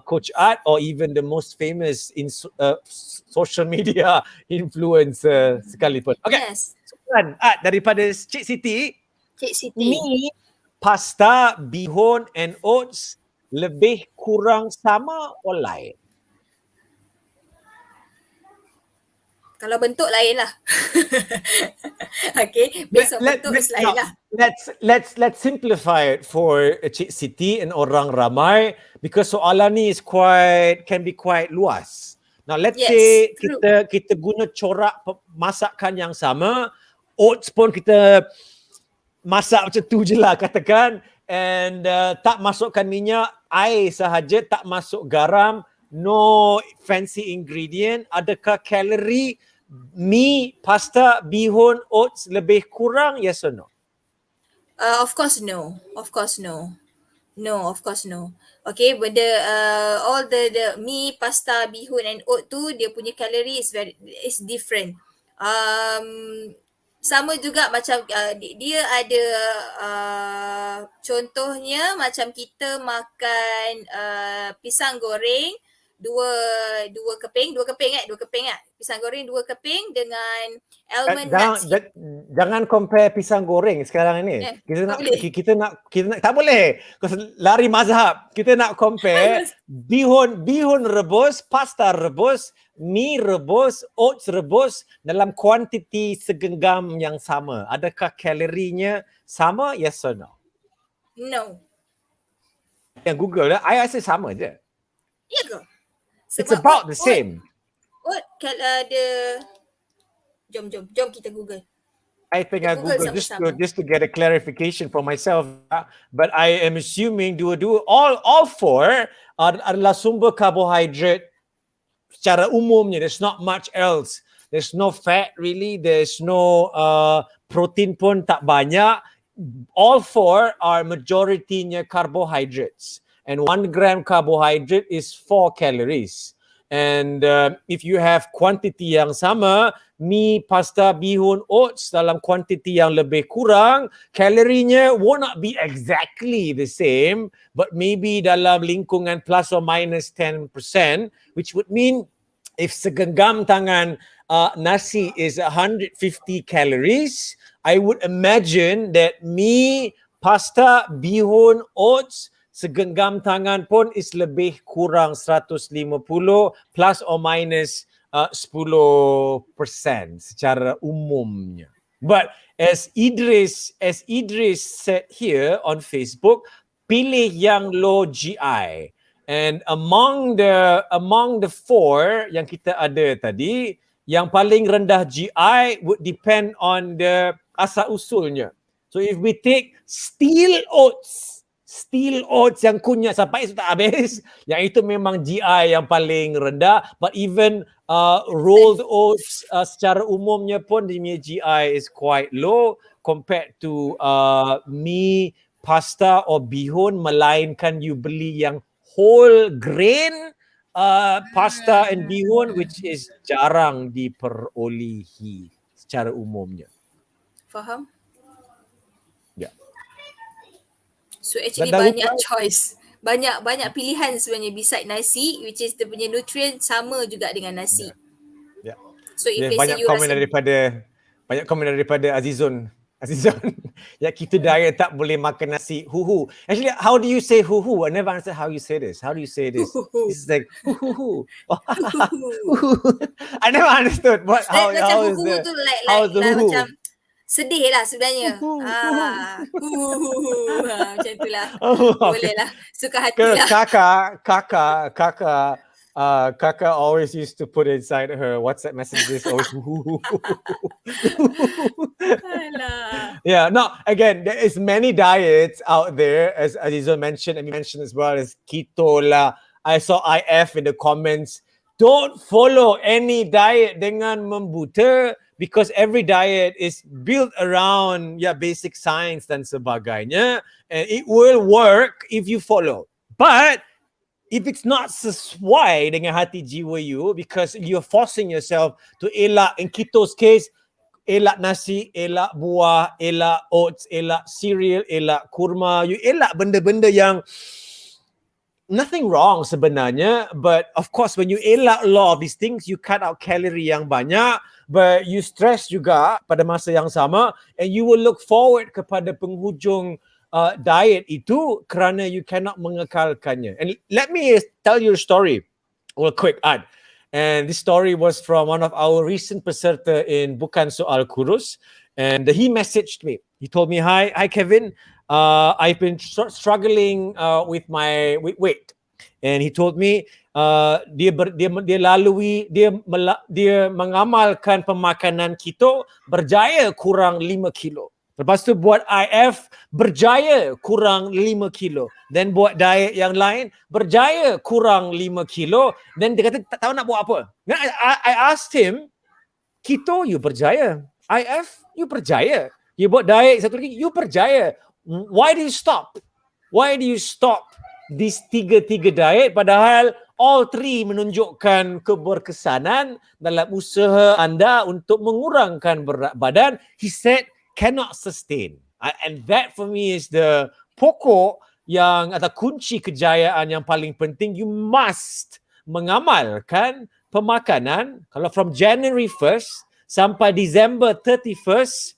Coach Ad, or even the most famous in social media influencer sekalipun. Okay. Soalan Ad daripada Cik Siti. Mi, pasta, bihun and oats lebih kurang sama or lain? Kalau bentuk lain lah. Okay, besok bentuk lain lah. Let's simplify it for Cik Siti and orang ramai, because soalan ni can be quite luas. Now let's say kita guna corak masakan yang sama, oats pun kita masak macam tu je lah katakan, and tak masukkan minyak, air sahaja, tak masuk garam, no fancy ingredient. Adakah kalori mi, pasta, bihun, oats lebih kurang, yes or no? Of course no. No, of course no. Okay, benda all the mi, pasta, bihun and oat tu dia punya kalori is different. Sama juga macam dia ada contohnya macam kita makan pisang goreng dua keping pisang goreng 2 keping dengan almond nuts. Jangan compare pisang goreng sekarang ni. Kita nak tak boleh. Lari mazhab. Kita nak compare bihun rebus, pasta rebus, mi rebus, oats rebus dalam kuantiti segenggam yang sama. Adakah kalorinya sama? Yes or no? No. Yang Google lah, I rasa sama je. Ya ke? It's about the same. Jom kita Google. I think I Google just to get a clarification for myself. But I am assuming dua-dua all four adalah sumber karbohidrat secara umumnya. There's not much else. There's no fat really. There's no protein pun tak banyak. All four are majority-nya carbohydrates. And 1 gram carbohydrate is 4 calories. And if you have quantity yang sama, mi, pasta, bihun, oats dalam quantity yang lebih kurang, kalorinya will not be exactly the same, but maybe dalam lingkungan plus or minus 10%, which would mean if segenggam tangan nasi is 150 calories, I would imagine that mi, pasta, bihun, oats, segenggam tangan pun is lebih kurang 150 plus or minus 10% secara umumnya. But as Idris said here on Facebook, pilih yang low GI. And among the four yang kita ada tadi, yang paling rendah GI would depend on the asal usulnya. So if we take steel oats yang kunyah sampai itu tak habis, yang itu memang GI yang paling rendah. But even rolled oats secara umumnya pun dia punya GI is quite low compared to mi, pasta or bihun, melainkan you beli yang whole grain pasta and bihun, which is jarang diperolehi secara umumnya. Faham? Ya. So actually banyak choice. Banyak pilihan sebenarnya beside nasi, which is dia punya nutrient sama juga dengan nasi. Ya. So if banyak komen daripada Azizun. Ya, kita diet tak boleh makan nasi. Huhu. Actually, how do you say huhu? I never understand how you say this. How do you say this? It's like huhu. I never understood how is the tu like macam sedih lah sebenarnya. Macam tu lah. Boleh lah. Suka hati lah. Kakak Kaka always used to put inside her WhatsApp messages always. Alah. Yeah, no, again, there is many diets out there, as Azizul mentioned, and we mentioned as well, as keto lah. I saw IF in the comments. Don't follow any diet dengan membuta, because every diet is built around basic science dan sebagainya, and it will work if you follow. But if it's not sesuai dengan hati jiwa you, because you're forcing yourself to elak, in keto's case, elak nasi, elak buah, elak oats, elak cereal, elak kurma. You elak benda-benda yang nothing wrong sebenarnya, but of course when you elak a lot of these things, you cut out calorie yang banyak, but you stress juga pada masa yang sama, and you will look forward kepada penghujung diet itu kerana you cannot mengekalkannya. And let me tell you a story real quick, Ad. And this story was from one of our recent peserta in Bukan Soal Kurus. And he messaged me. He told me, Hi Kevin, I've been struggling with my weight. And he told me, dia mengamalkan pemakanan keto, berjaya kurang 5 kilo. Lepas tu buat IF, berjaya kurang 5 kilo. Then buat diet yang lain, berjaya kurang 5 kilo. Then dia kata tak tahu nak buat apa. Then I asked him, keto you berjaya, IF you berjaya, you buat diet satu lagi you berjaya. Why do you stop? Why do you stop these tiga diet, padahal all three menunjukkan keberkesanan dalam usaha anda untuk mengurangkan berat badan? He said cannot sustain. And that for me is the pokok yang atau kunci kejayaan yang paling penting. You must mengamalkan pemakanan. Kalau from January 1st sampai December 31st,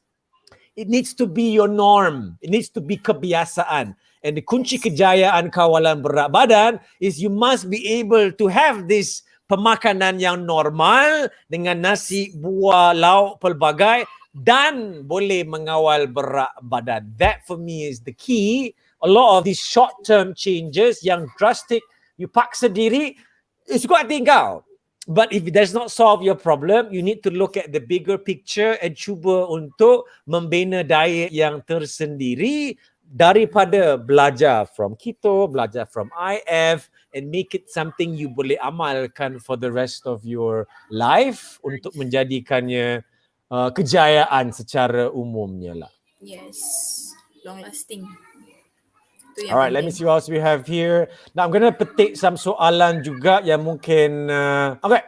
it needs to be your norm. It needs to be kebiasaan. And the kunci kejayaan kawalan berat badan is you must be able to have this pemakanan yang normal dengan nasi, buah, lauk, pelbagai, dan boleh mengawal berat badan. That for me is the key. A lot of these short-term changes yang drastic, you paksa diri, it's kuat hati kau. But if it does not solve your problem, you need to look at the bigger picture and cuba untuk membina diet yang tersendiri daripada belajar from keto, belajar from IF, and make it something you boleh amalkan for the rest of your life untuk menjadikannya kejayaan secara umumnya lah. Yes, long lasting. Alright, let me see what else we have here. Now I'm gonna petik some soalan juga yang mungkin okay,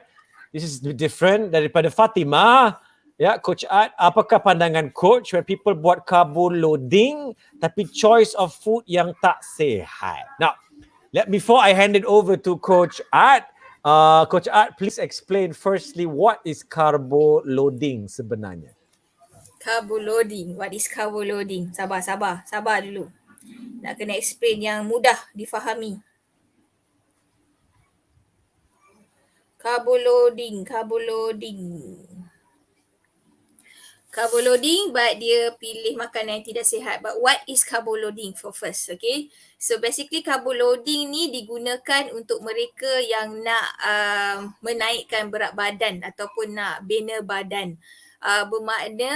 this is different daripada Fatimah. Ya, Coach Ad, apakah pandangan Coach when people buat carbo loading tapi choice of food yang tak sihat? Now, before I hand it over to Coach Ad, Coach Ad, please explain firstly what is carbo loading sebenarnya. Carbo loading, what is carbo loading? Sabar dulu. Nak kena explain yang mudah difahami. Carbo loading. Carbo loading, but dia pilih makanan yang tidak sihat. But what is carbo loading for first, okay? So basically carbo loading ni digunakan untuk mereka yang nak menaikkan berat badan ataupun nak bina badan. Bermakna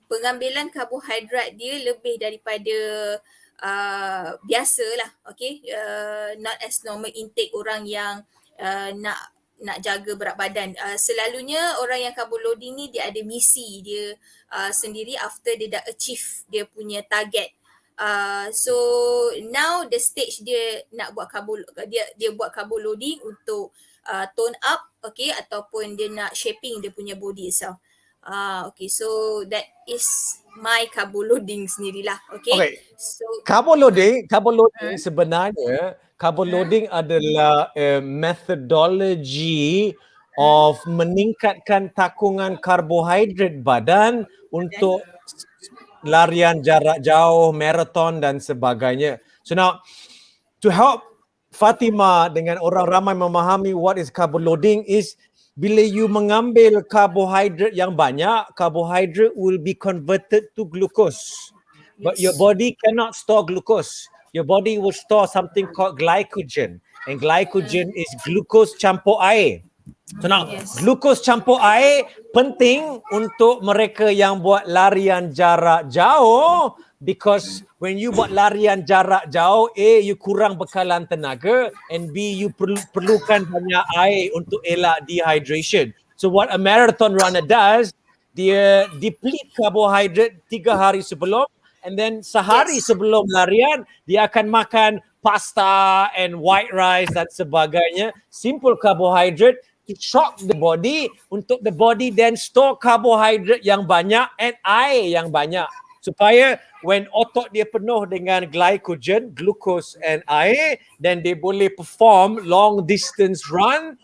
pengambilan karbohidrat dia lebih daripada biasalah, okay? Not as normal intake orang yang nak jaga berat badan. Selalunya orang yang carbo loading ni dia ada misi dia sendiri after dia dah achieve dia punya target. So now the stage dia nak buat dia buat carbo loading untuk tone up, okay, ataupun dia nak shaping dia punya body itself. Okay, so that is my carbo loading sendirilah, okay. So carbo loading sebenarnya carbo loading adalah methodology of meningkatkan takungan karbohidrat badan untuk larian jarak jauh, marathon dan sebagainya. So now, to help Fatimah dengan orang ramai memahami what is carbo loading is bila you mengambil karbohidrat yang banyak, karbohidrat will be converted to glucose. But your body cannot store glucose. your body will store something called glycogen. And glycogen is glucose campur air. So now, glucose campur air penting untuk mereka yang buat larian jarak jauh, because when you buat larian jarak jauh, A, you kurang bekalan tenaga, and B, you perlukan banyak air untuk elak dehydration. So what a marathon runner does, dia deplete karbohidrat 3 hari sebelum, and then sehari sebelum larian, dia akan makan pasta and white rice dan sebagainya, simple carbohydrate, to shock the body, untuk the body then store karbohidrat yang banyak and air yang banyak, supaya when otot dia penuh dengan glycogen, glucose and air, then dia boleh perform long distance run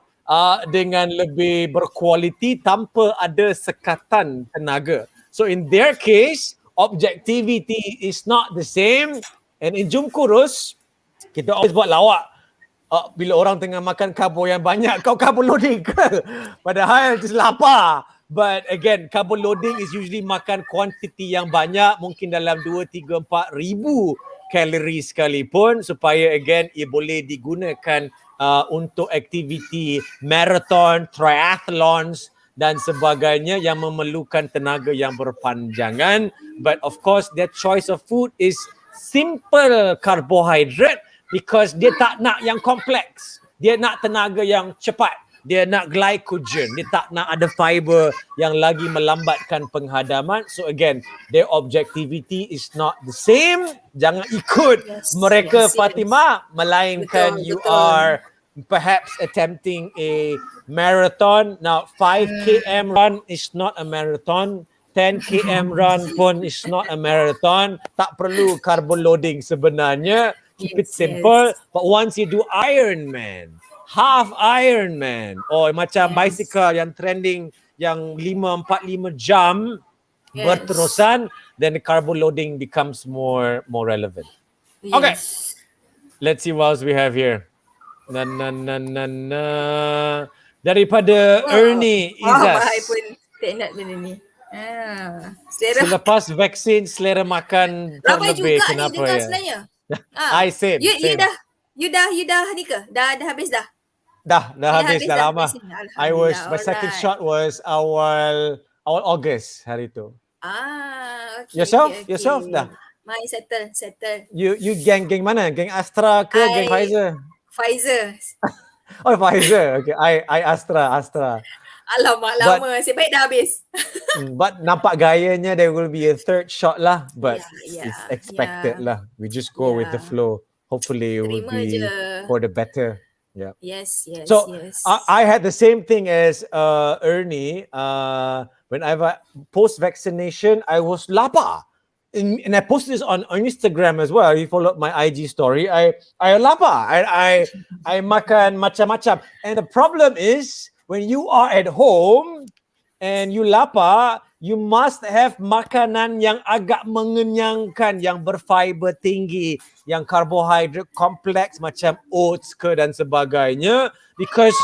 dengan lebih berkualiti tanpa ada sekatan tenaga. So in their case, objectivity is not the same. And in Jum Kurus, kita always buat lawak. Bila orang tengah makan karbo yang banyak, kau karbo loading ke? Padahal just lapar. But again, carbo loading is usually makan kuantiti yang banyak, mungkin dalam 2, 3, 4 ribu kalori sekalipun, supaya again, ia boleh digunakan untuk aktiviti marathon, triathlons dan sebagainya yang memerlukan tenaga yang berpanjangan. But of course, their choice of food is simple carbohydrate, because dia tak nak yang kompleks. Dia nak tenaga yang cepat. Dia nak glycogen. Dia tak nak ada fiber yang lagi melambatkan penghadaman. So again, their objectivity is not the same. Jangan ikut mereka, Fatimah. Melainkan you are perhaps attempting a marathon. Now, 5 km run is not a marathon. 10 km run pun is not a marathon. Tak perlu carbo loading sebenarnya. Keep it simple. But once you do Ironman, half Ironman, or macam bicycle yang trending yang 5-4-5 jam berterusan, then the carbo loading becomes more relevant. Okay. Let's see what else we have here. Daripada Ernie Izas. I pun tak nak benda ni. Selepas vaksin, selera makan pun lebih. Kenapa ya? Sebenarnya. I same. You dah ni ke? Dah habis dah? Dah habis dah lama. My second shot was awal August hari tu. Okay. Yourself dah? My settle. You geng mana? Geng Astra ke geng Pfizer? Pfizer. Oh, Pfizer. Okay, I Astra. Alamak, lama. Saya baik dah habis. But nampak gayanya there will be a third shot lah. But it's expected lah. We just go with the flow. Hopefully it will be for the better. Yeah. Yes. So I had the same thing as Ernie. When I post-vaccination, I was lapar. And I posted this on Instagram as well. You followed my IG story. I lapar. I makan macam-macam. And the problem is, when you are at home and you lapar, you must have makanan yang agak mengenyangkan, yang berfiber tinggi, yang karbohidrat kompleks macam oats ke dan sebagainya. Because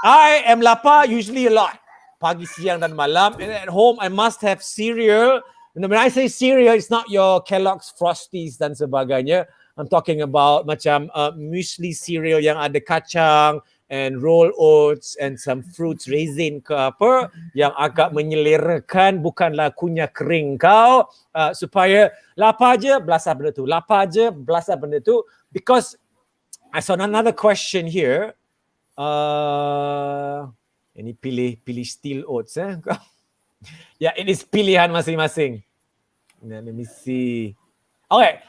I am lapar usually a lot, pagi, siang dan malam. And at home, I must have cereal. And when I say cereal, it's not your Kellogg's Frosties dan sebagainya. I'm talking about macam muesli cereal yang ada kacang, and roll oats and some fruits, raisin ke apa, yang agak menyelerakan, bukanlah kunyah kering kau, supaya lapar je, belasah benda tu. Lapar je, belasah benda tu. Because I saw another question here. Ini pilih steel oats. Yeah, it is pilihan masing-masing. Let me see. Okay.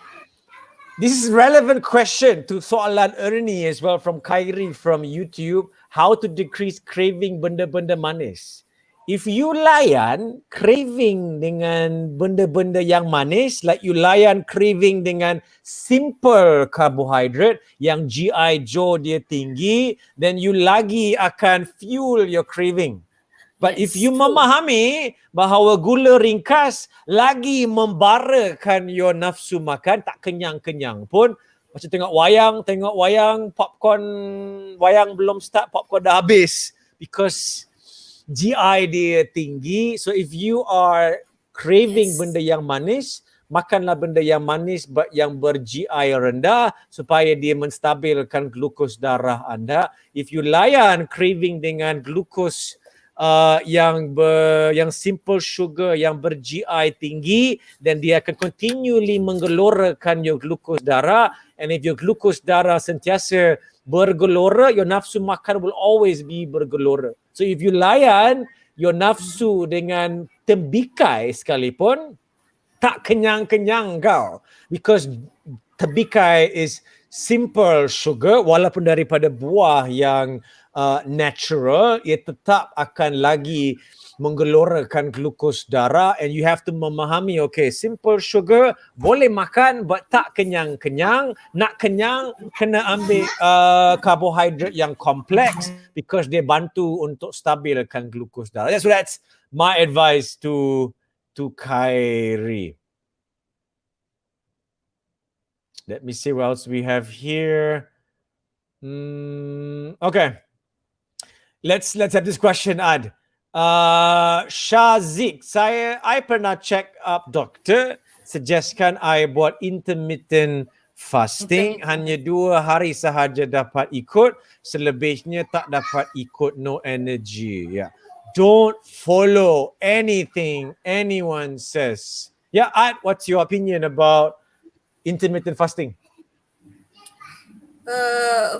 This is a relevant question to soalan Ernie as well from Khairi from YouTube. How to decrease craving benda-benda manis. If you layan craving dengan benda-benda yang manis, like you layan craving dengan simple carbohydrate yang GI Joe dia tinggi, then you lagi akan fuel your craving. But if you memahami bahawa gula ringkas lagi membarakan your nafsu makan, tak kenyang-kenyang pun. Macam tengok wayang, popcorn, wayang belum start, popcorn dah habis. Because GI dia tinggi. So if you are craving benda yang manis, makanlah benda yang manis but yang ber-GI rendah supaya dia menstabilkan glukos darah anda. If you layan craving dengan glukos yang simple sugar, yang ber-GI tinggi, then dia akan continually menggelorakan your glukos darah. And if your glukos darah sentiasa bergelora, your nafsu makan will always be bergelora. So if you layan your nafsu dengan tembikai sekalipun, tak kenyang-kenyang kau. Because tembikai is simple sugar, walaupun daripada buah yang natural, ia tetap akan lagi menggelorakan glukos darah, and you have to memahami, okay, simple sugar boleh makan but tak kenyang-kenyang. Nak kenyang kena ambil karbohidrat yang kompleks because dia bantu untuk stabilkan glukos darah. So that's my advice to Khairi. Let me see what else we have here. Okay. Let's have this question, Ad. Shazik, I pernah check up doktor, suggestkan I buat intermittent fasting, hanya 2 hari sahaja dapat ikut, selebihnya tak dapat ikut, no energy. Yeah. Don't follow anything anyone says. Yeah, Ad, what's your opinion about intermittent fasting?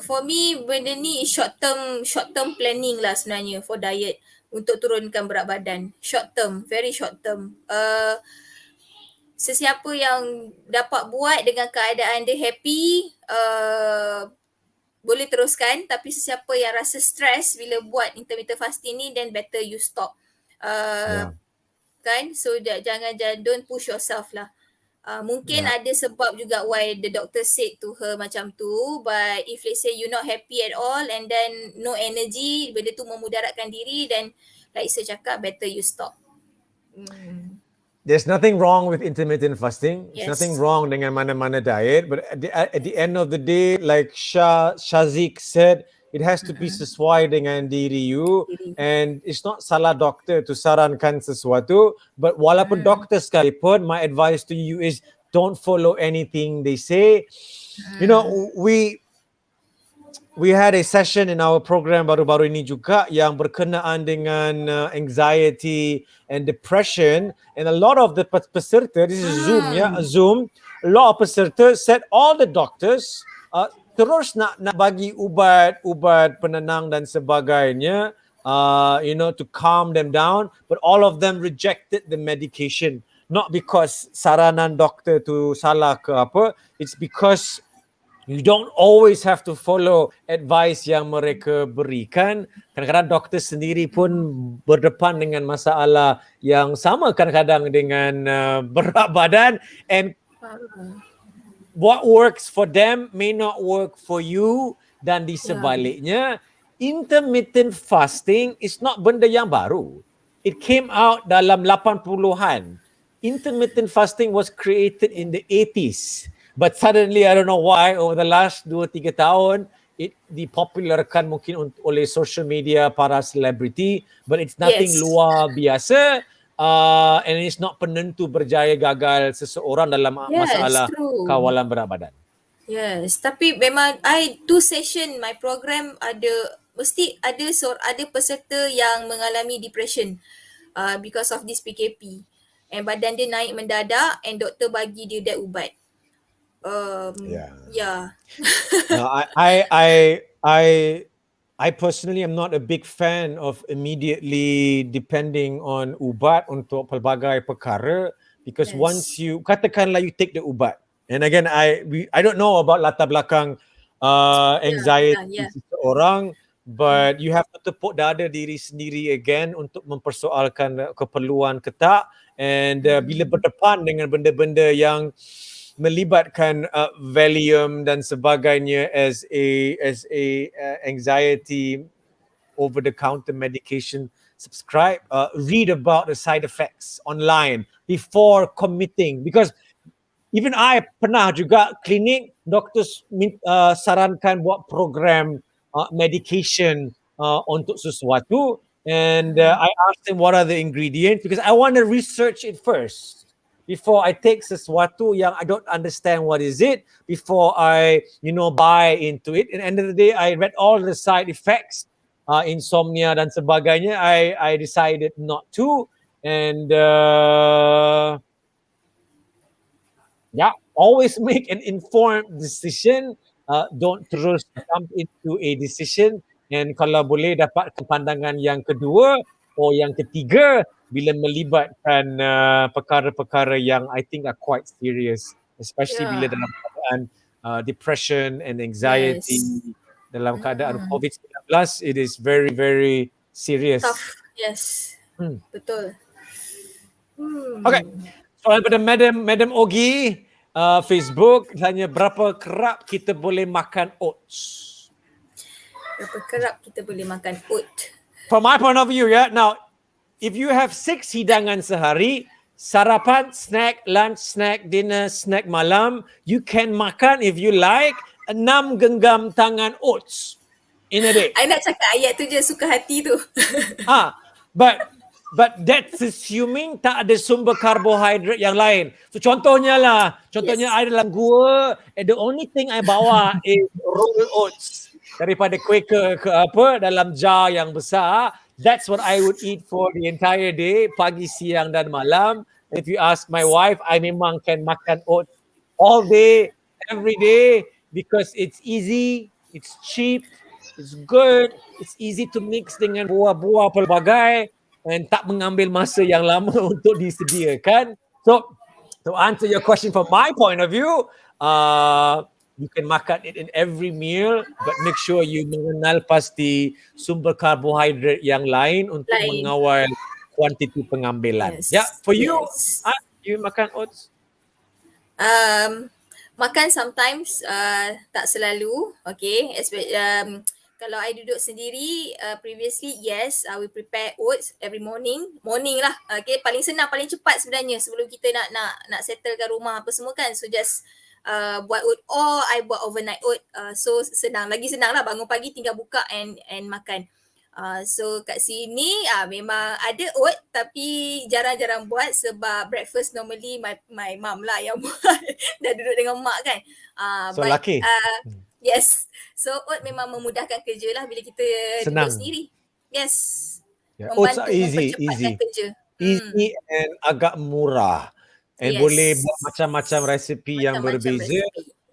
For me, benda ni short term planning lah sebenarnya for diet untuk turunkan berat badan. Short term, very short term. Sesiapa yang dapat buat dengan keadaan dia happy, boleh teruskan. Tapi sesiapa yang rasa stress bila buat intermittent fasting ni, then better you stop. Kan? So jangan don't push yourself lah. Mungkin ada sebab juga why the doctor said to her macam tu, but if let's say you're not happy at all and then no energy, benda tu memudaratkan diri, then like saya cakap, better you stop. There's nothing wrong with intermittent fasting. Yes. There's nothing wrong dengan mana-mana diet, but at the end of the day, like Shazik said, it has to be sesuai dengan diri you, and it's not salah doktor to sarankan sesuatu, but walaupun doktor sekalipun, my advice to you is don't follow anything they say. You know, we had a session in our program baru-baru ini juga yang berkenaan dengan anxiety and depression, and a lot of the peserta, this is Zoom, a lot of peserta said all the doctors terus nak bagi ubat penenang dan sebagainya, to calm them down, but all of them rejected the medication. Not because saranan doktor tu salah ke apa, it's because you don't always have to follow advice yang mereka berikan. Kadang-kadang doktor sendiri pun berdepan dengan masalah yang sama kadang-kadang dengan berat badan, and what works for them may not work for you, dan di sebaliknya, intermittent fasting is not benda yang baru. It came out dalam 80-an. Intermittent fasting was created in the 80s. But suddenly, I don't know why, over the last 2-3 tahun, it dipopularkan mungkin oleh social media, para selebriti, but it's nothing luar biasa. And it's not penentu berjaya gagal seseorang dalam masalah kawalan berat badan. Yes, tapi memang two session my program mesti ada peserta yang mengalami depression because of this PKP, and badan dia naik mendadak, and doktor bagi dia that ubat. No, I personally am not a big fan of immediately depending on ubat untuk pelbagai perkara, because once you, katakanlah you take the ubat, and again I don't know about latar belakang anxiety seseorang, but you have to tepuk dada diri sendiri again untuk mempersoalkan keperluan ke tak, and bila berdepan dengan benda-benda yang melibatkan Valium dan sebagainya as a anxiety over the counter medication, subscribe, read about the side effects online before committing, because even I pernah juga klinik, doktor sarankan buat program medication untuk sesuatu, and I asked them what are the ingredients, because I want to research it first before I take sesuatu yang I don't understand what is it, before I buy into it. At the end of the day, I read all the side effects, insomnia dan sebagainya. I decided not to, and always make an informed decision. Don't terus jump into a decision, and kalau boleh dapatkan pandangan yang kedua atau yang ketiga bila melibatkan perkara-perkara yang I think are quite serious, especially bila dalam keadaan depression and anxiety, dalam keadaan COVID-19, it is very, very serious. Tough. Yes. Betul. Okay. Soalan pada Madam Ogi, Facebook tanya berapa kerap kita boleh makan oats? Berapa kerap kita boleh makan oat? From my point of view, now if you have 6 hidangan sehari, sarapan, snack, lunch, snack, dinner, snack malam, you can makan if you like 6 genggam tangan oats in a day. I nak cakap ayat tu je, suka hati tu. But that's assuming tak ada sumber karbohidrat yang lain. So contohnya I dalam gua, the only thing I bawa is roll oats daripada Quaker ke apa dalam jar yang besar. That's what I would eat for the entire day, pagi, siang dan malam. If you ask my wife, I memang can makan oats all day, every day, because it's easy, it's cheap, it's good, it's easy to mix dengan buah-buah pelbagai, and tak mengambil masa yang lama untuk disediakan. So, to answer your question from my point of view, you can makan it in every meal, but make sure you mengenal pasti sumber karbohidrat yang lain untuk mengawal kuantiti pengambilan. For you, you makan oats? Makan sometimes, tak selalu. Okay, kalau I duduk sendiri, previously, yes, I will prepare oats every morning lah. Okay, paling senang, paling cepat sebenarnya sebelum kita nak settlekan rumah apa semua kan. So just buat oat, or I buat overnight oat. So lagi senang lah, bangun pagi tinggal buka and makan. So kat sini memang ada oat tapi jarang-jarang buat sebab breakfast normally my mum lah yang buat. Dah duduk dengan mak kan. So lucky. Yes. So oat memang memudahkan kerja lah bila kita duduk sendiri. Yes. Oats are easy. Kerja. Easy and agak murah. And boleh buat macam-macam resepi yang berbeza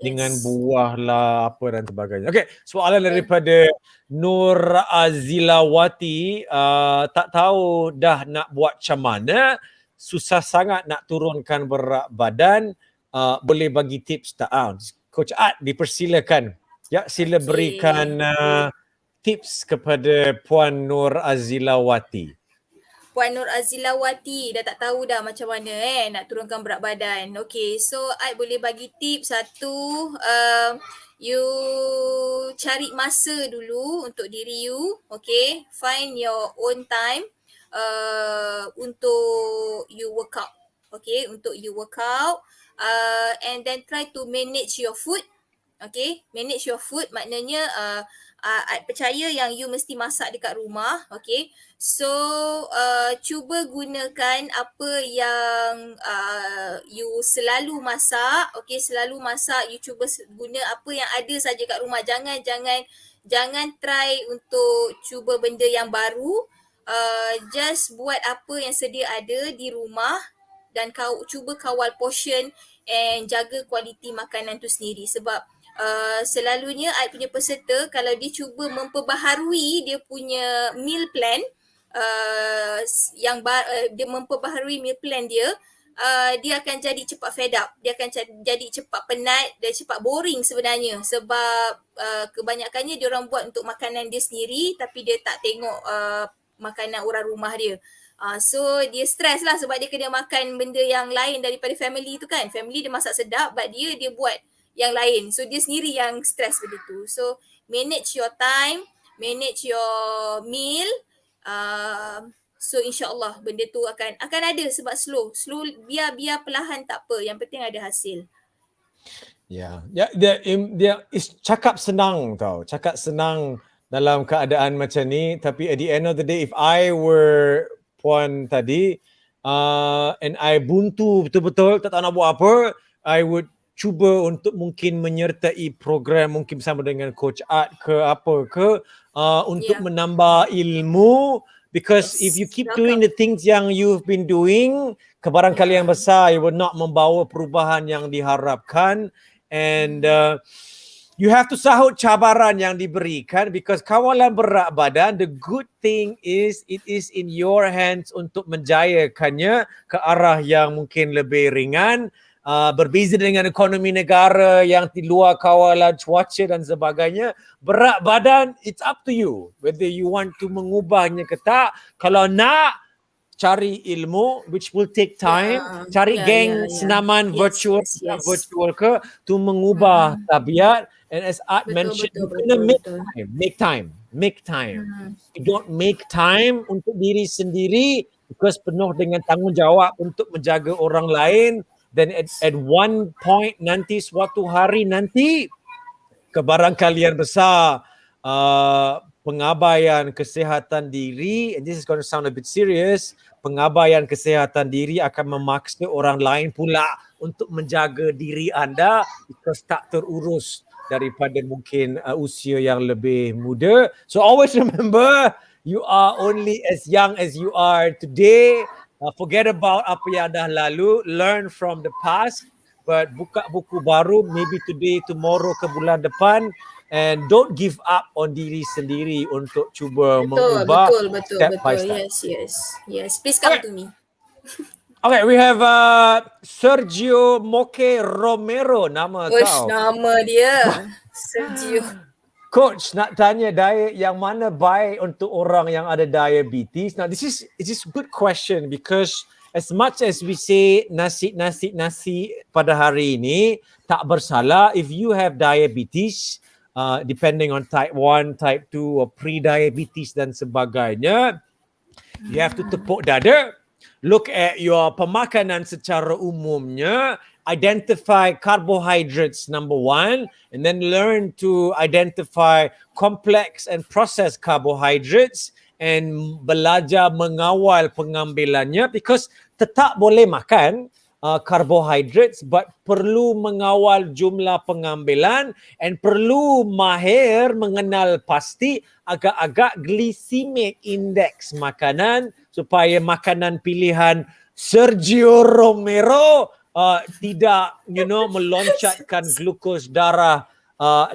dengan buah lah apa dan sebagainya. Okay, soalan daripada Nur Azilawati, tak tahu dah nak buat macam mana, susah sangat nak turunkan berat badan, boleh bagi tips tak? Coach Ad, dipersilakan. Sila berikan tips kepada Puan Nur Azilawati. Puan Nur Azilawati dah tak tahu dah macam mana nak turunkan berat badan. Okay, so I boleh bagi tips. Satu, you cari masa dulu untuk diri you. Okay, find your own time untuk you workout. Okay, untuk you workout, and then try to manage your food. Okay, manage your food maknanya I percaya yang you mesti masak dekat rumah. Okay, so cuba gunakan apa yang you selalu masak. Okay, selalu masak, you cuba guna apa yang ada saja kat rumah. Jangan try untuk cuba benda yang baru. Just buat apa yang sedia ada di rumah dan cuba kawal portion and jaga kualiti makanan tu sendiri. Sebab selalunya I punya peserta kalau dia cuba memperbaharui dia punya meal plan, dia memperbaharui meal plan dia, dia akan jadi cepat fed up, dia akan jadi cepat penat dan cepat boring sebenarnya sebab kebanyakannya dia orang buat untuk makanan dia sendiri tapi dia tak tengok makanan orang rumah dia. So dia stres lah sebab dia kena makan benda yang lain daripada family tu kan. Family dia masak sedap but dia buat yang lain. So dia sendiri yang stres benda tu. So manage your time, manage your meal. So insyaAllah benda tu akan ada sebab slow biar perlahan tak apa. Yang penting ada hasil. Dia cakap senang tau. Cakap senang dalam keadaan macam ni. Tapi at the end of the day, if I were Puan tadi, and I buntu betul-betul, tak tahu nak buat apa, I would cuba untuk mungkin menyertai program mungkin bersama dengan Coach Ad ke apa ke, untuk menambah ilmu, because if you keep doing the things yang you've been doing, kebarangkalian besar you will not membawa perubahan yang diharapkan, and you have to sahut cabaran yang diberikan, because kawalan berat badan, the good thing is it is in your hands untuk menjayakannya ke arah yang mungkin lebih ringan. Berbeza dengan ekonomi negara yang di luar kawalan cuaca dan sebagainya, berat badan, it's up to you whether you want to mengubahnya ke tak. Kalau nak, cari ilmu, which will take time, cari geng senaman virtual ke, to mengubah tabiat. And as Art mentioned, you kena make time. You don't make time untuk diri sendiri because penuh dengan tanggungjawab untuk menjaga orang lain. Then at one point nanti, suatu hari nanti, kebarangkalian besar pengabaian kesihatan diri, and this is going to sound a bit serious, pengabaian kesihatan diri akan memaksa orang lain pula untuk menjaga diri anda because tak terurus daripada mungkin usia yang lebih muda. So always remember, you are only as young as you are today. Forget about apa yang dah lalu, learn from the past, but buka buku baru, maybe today, tomorrow, ke bulan depan, and don't give up on diri sendiri untuk cuba mengubah step by step. Yes. Please come to me. Okay, we have Sergio Moke Romero, nama kau. Nama dia Sergio. Coach, nak tanya diet yang mana baik untuk orang yang ada diabetes? Now, this is a good question, because as much as we say nasi pada hari ini tak bersalah, if you have diabetes, depending on type 1, type 2 or pre-diabetes dan sebagainya, you have to tepuk dada, look at your pemakanan secara umumnya, identify carbohydrates number 1, and then learn to identify complex and processed carbohydrates, and belajar mengawal pengambilannya, because tetap boleh makan carbohydrates, but perlu mengawal jumlah pengambilan, and perlu mahir mengenal pasti agak-agak glycemic index makanan, supaya makanan pilihan Sergio Romero tidak meloncatkan glukos darah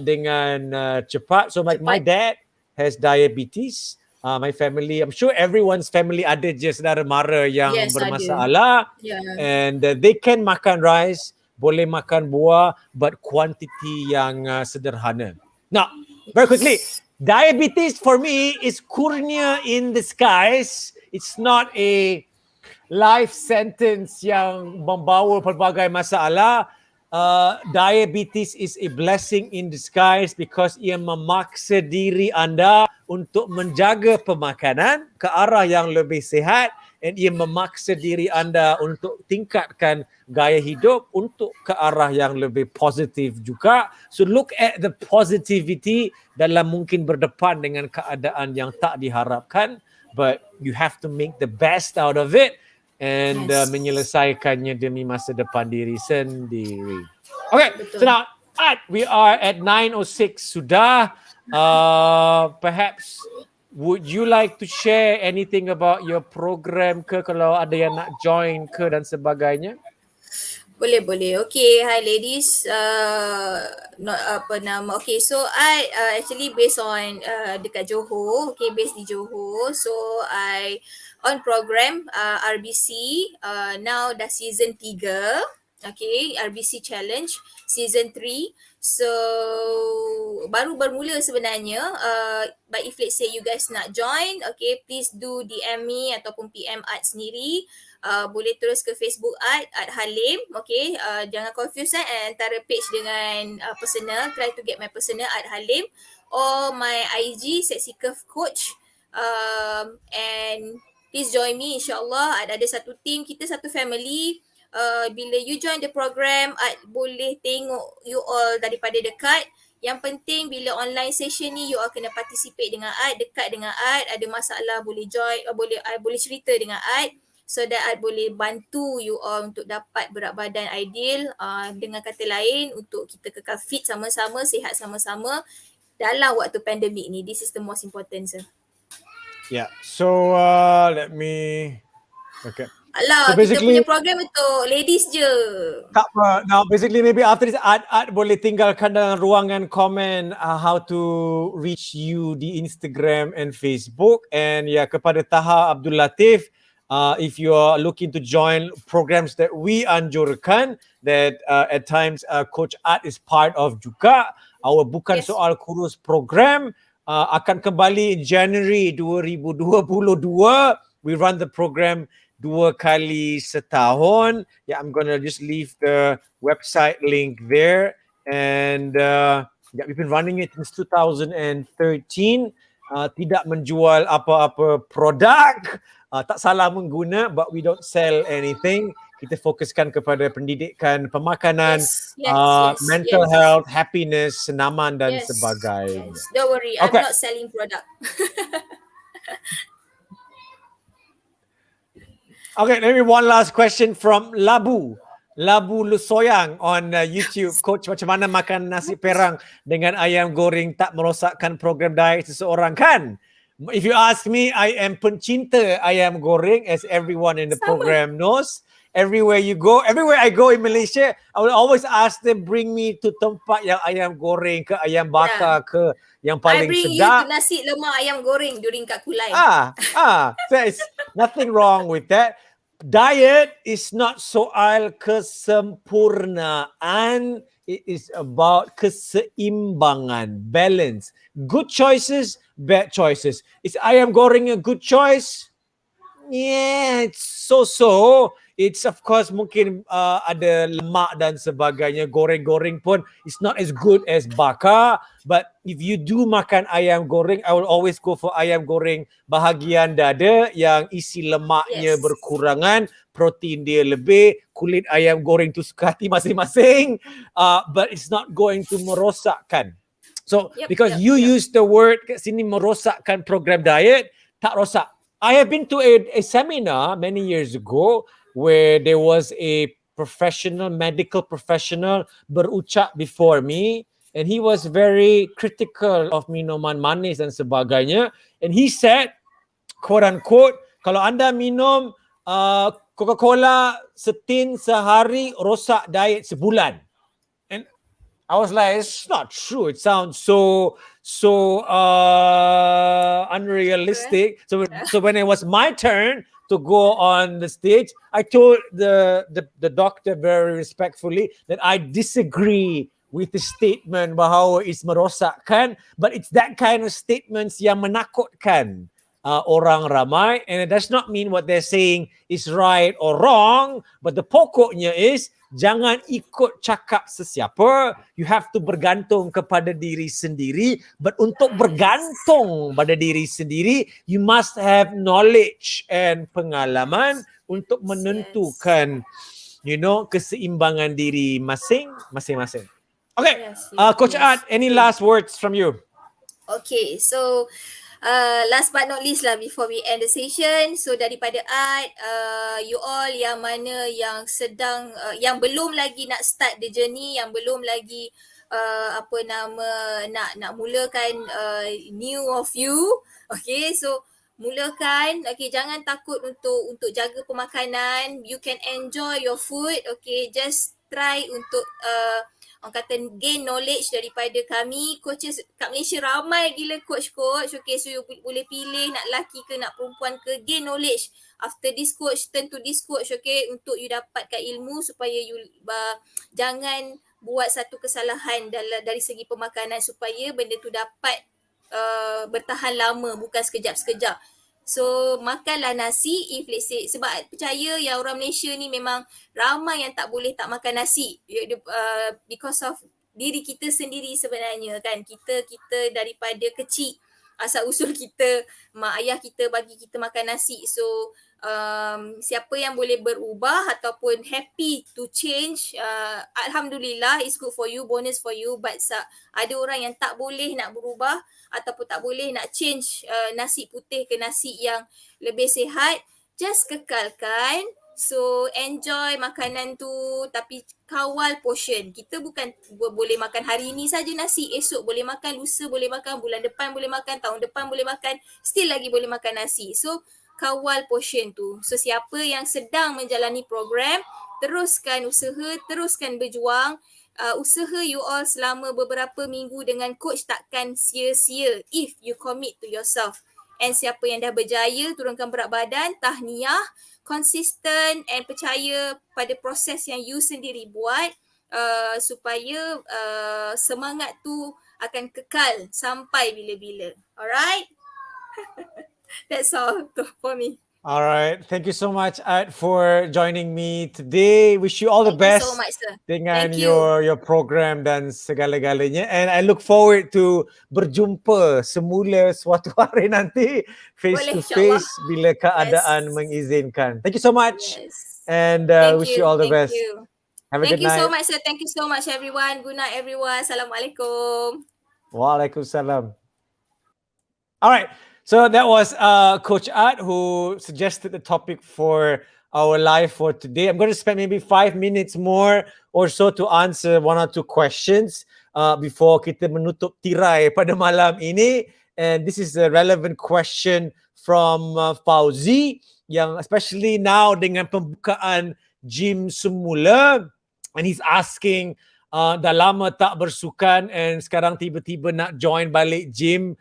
dengan cepat. So my dad has diabetes. My family, I'm sure everyone's family ada je saudara mara yang bermasalah. And they can makan rice, boleh makan buah, but quantity yang sederhana. Now, very quickly, diabetes for me is kurnia in disguise. It's not a life sentence yang membawa pelbagai masalah. Diabetes is a blessing in disguise, because ia memaksa diri anda untuk menjaga pemakanan ke arah yang lebih sihat, and ia memaksa diri anda untuk tingkatkan gaya hidup untuk ke arah yang lebih positif juga. So look at the positivity dalam mungkin berdepan dengan keadaan yang tak diharapkan, but you have to make the best out of it, and menyelesaikannya demi masa depan diri sendiri. Okay, so now we are at 9:06 sudah. Perhaps would you like to share anything about your program ke, kalau ada yang nak join ke dan sebagainya? Boleh. Okay, hi ladies. Okay, so I actually based on dekat Johor. Okay, based di Johor. So I on program RBC. Now dah season 3. Okay, RBC Challenge season 3. So baru bermula sebenarnya. But if let's say you guys nak join, okay, please do DM me ataupun PM Ad sendiri. Boleh terus ke Facebook Ad Halim. Okay, jangan confuse antara page dengan personal. Try to get my personal Ad Halim, or my IG Sexy Curve Coach. And please join me, insyaAllah. Ada satu team, kita satu family. Bila you join the program, boleh tengok you all daripada dekat. Yang penting bila online session ni, you all kena participate dengan dekat dengan ada masalah boleh join, boleh cerita dengan so that I boleh bantu you all untuk dapat berat badan ideal, dengan kata lain untuk kita kekal fit sama-sama, sihat sama-sama dalam waktu pandemik ni. This is the most important, sir. Yeah. So let me. Okay. Alah, So kita basically, punya program untuk ladies je. tak apa. Now basically maybe after this Ad boleh tinggalkan dalam ruangan komen how to reach you di Instagram and Facebook, and ya kepada Taha Abdul Latif, if you are looking to join programs that we anjurkan, that at times Coach Ad is part of juga, our bukan Yes. soal kurus program akan kembali January 2022. We run the program 2 kali setahun. Yeah, I'm gonna just leave the website link there. And yeah, we've been running it since 2013. Tidak menjual apa-apa produk. Tak salah mengguna, but we don't sell anything. Kita fokuskan kepada pendidikan pemakanan, mental health, happiness, senaman dan sebagainya. Yes. Don't worry, Okay. I'm not selling product. Okay, maybe one last question from Labu Lusoyang on YouTube. Coach, macam mana makan nasi perang dengan ayam goreng tak merosakkan program diet seseorang kan? If you ask me, I am pencinta ayam goreng, as everyone in the program knows. Everywhere I go in Malaysia, I will always ask them, bring me to tempat yang ayam goreng ke ayam bakar ke yang paling I bring sedap. you to nasi lemak ayam goreng during kat Kulai. There's nothing wrong with that. Diet is not soal kesempurnaan. It is about keseimbangan, balance. Good choices, bad choices. Is ayam goreng a good choice? Yeah, it's so. It's of course mungkin ada lemak dan sebagainya. Goreng-goreng pun it's not as good as bakar. But if you do makan ayam goreng, I will always go for ayam goreng bahagian dada yang isi lemaknya berkurangan, protein dia lebih, kulit ayam goreng tu suka hati masing-masing. But it's not going to merosakkan. So because you use the word kat sini merosakkan program diet, tak rosak. I have been to a seminar many years ago where there was a medical professional berucap before me, and he was very critical of minuman manis dan sebagainya, and he said, quote unquote, kalau anda minum Coca-Cola setin sehari, rosak diet sebulan. And I was like, it's not true. It sounds so unrealistic. So when it was my turn to go on the stage, I told the doctor very respectfully that I disagree with the statement bahawa it's merosakkan, but it's that kind of statements yang menakutkan orang ramai, and it does not mean what they're saying is right or wrong, but the pokoknya is jangan ikut cakap sesiapa. You have to bergantung kepada diri sendiri. But untuk bergantung pada diri sendiri, you must have knowledge and pengalaman untuk menentukan, keseimbangan diri masing-masing. Okay, Coach Ad, any last words from you? Okay, so last but not least lah before we end the session, so daripada Ad, you all yang mana yang sedang yang belum lagi nak start the journey, yang belum lagi nak mulakan new of you, okay, so mulakan, okay, jangan takut untuk jaga pemakanan. You can enjoy your food, okay, just try untuk orang kata gain knowledge daripada kami coaches kat Malaysia, ramai gila coach, okay, so you boleh pilih nak lelaki ke nak perempuan ke, gain knowledge after this coach, turn to this coach, okay, untuk you dapatkan ilmu supaya you jangan buat satu kesalahan dari segi pemakanan, supaya benda tu dapat bertahan lama, bukan sekejap-sekejap. So makanlah nasi, if let's say, sebab percaya yang orang Malaysia ni memang ramai yang tak boleh tak makan nasi, because of diri kita sendiri sebenarnya kan. Kita daripada kecil asal usul kita, mak ayah kita bagi kita makan nasi. So siapa yang boleh berubah ataupun happy to change, Alhamdulillah, it's good for you, bonus for you. But ada orang yang tak boleh nak berubah ataupun tak boleh nak change nasi putih ke nasi yang lebih sihat. just kekalkan. So enjoy makanan tu, tapi kawal portion. Kita bukan boleh makan hari ni saja nasi, esok boleh makan, lusa boleh makan, bulan depan boleh makan, tahun depan boleh makan, still lagi boleh makan nasi. So kawal portion tu. So siapa yang sedang menjalani program, teruskan usaha, teruskan berjuang. Usaha you all selama beberapa minggu dengan coach takkan sia-sia if you commit to yourself. And siapa yang dah berjaya turunkan berat badan, tahniah, konsisten and percaya pada proses yang you sendiri buat, supaya semangat tu akan kekal sampai bila-bila. Alright? That's all for me. All right. Thank you so much, Ad, for joining me today. Wish you all the Thank you best so much, sir. dengan Thank you. your program dan segala-galanya. And I look forward to berjumpa semula suatu hari nanti face Boleh, to face bila keadaan Yes. mengizinkan. Thank you so much. Yes. And Thank wish you all the Thank best. you. Have a Thank good you night. so much, sir. Thank you so much, everyone. Good night, everyone. Assalamualaikum. Waalaikumsalam. All right. So that was Coach Ad who suggested the topic for our live for today. I'm going to spend maybe 5 minutes more or so to answer 1 or 2 questions before kita menutup tirai pada malam ini. And this is a relevant question from Fauzi, yang especially now dengan pembukaan gym semula, and he's asking, dah lama tak bersukan and sekarang tiba-tiba nak join balik gym,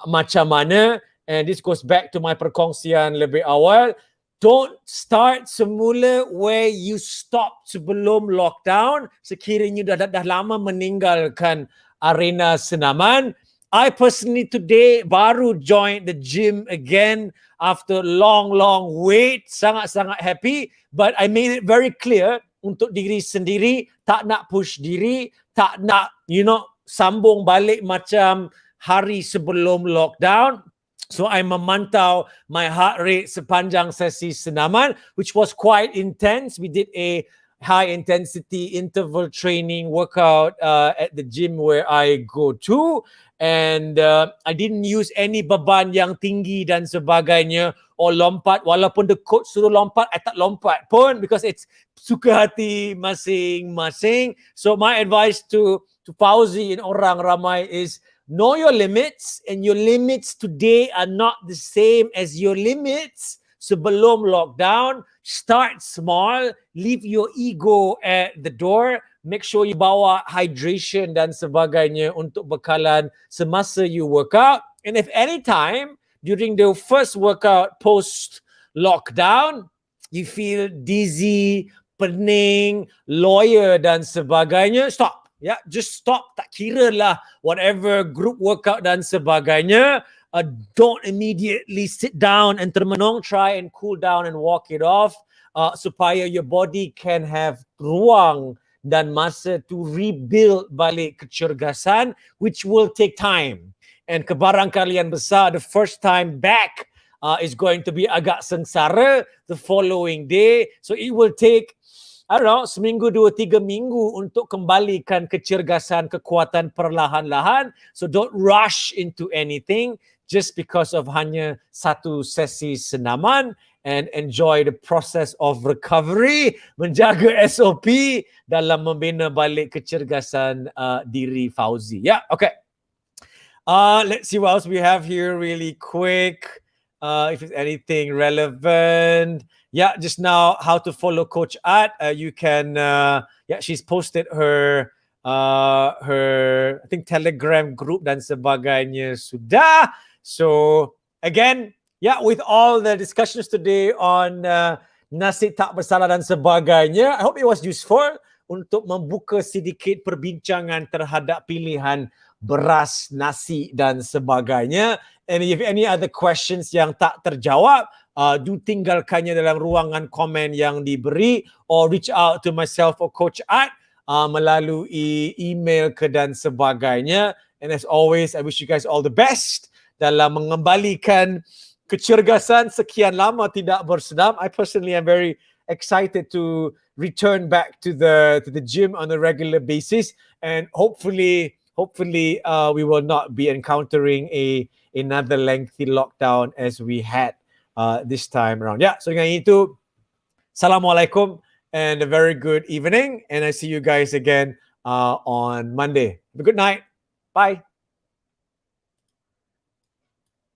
macam mana? And this goes back to my perkongsian lebih awal. Don't start semula where you stop sebelum lockdown. Sekiranya dah lama meninggalkan arena senaman. I personally today baru join the gym again after long wait. Sangat-sangat happy. But I made it very clear untuk diri sendiri, tak nak push diri, tak nak, sambung balik macam hari sebelum lockdown. So I memantau my heart rate sepanjang sesi senaman, which was quite intense. We did a high intensity interval training workout at the gym where I go to, and I didn't use any beban yang tinggi dan sebagainya or lompat. Walaupun the coach suruh lompat, I tak lompat pun because it's suka hati masing-masing. So my advice to Fauzi and orang ramai is, know your limits, and your limits today are not the same as your limits sebelum lockdown. Start small, leave your ego at the door, make sure you bawa hydration dan sebagainya untuk bekalan semasa you work out. And if any time during the first workout post lockdown you feel dizzy, pening, lawyer dan sebagainya, stop. Yeah, just stop. Tak kira lah whatever group workout dan sebagainya. Don't immediately sit down and termenung. Try and cool down and walk it off supaya your body can have ruang dan masa to rebuild balik kecergasan, which will take time. And kebarangkalian besar, the first time back is going to be agak sengsara the following day. So it will take, I don't know, seminggu, 2-3 minggu untuk kembalikan kecergasan, kekuatan perlahan-lahan. So don't rush into anything just because of hanya satu sesi senaman, and enjoy the process of recovery, menjaga SOP dalam membina balik kecergasan diri Fauzi. Yeah, okay. Let's see what else we have here really quick. If it's anything relevant. Yeah, just now how to follow Coach Ad. You can, she's posted her I think Telegram group dan sebagainya sudah. So again, with all the discussions today on Nasi tak bersalah dan sebagainya, I hope it was useful untuk membuka sedikit perbincangan terhadap pilihan beras, nasi dan sebagainya. And if any other questions yang tak terjawab, do tinggalkannya dalam ruangan komen yang diberi, or reach out to myself or Coach Ad melalui email ke dan sebagainya. And as always, I wish you guys all the best dalam mengembalikan kecergasan sekian lama tidak bersenam. I personally am very excited to return back to the gym on a regular basis, and hopefully we will not be encountering another lengthy lockdown as we had this time around. Yeah, so dengan itu, Assalamualaikum and a very good evening. And I see you guys again on Monday. Have a good night. Bye.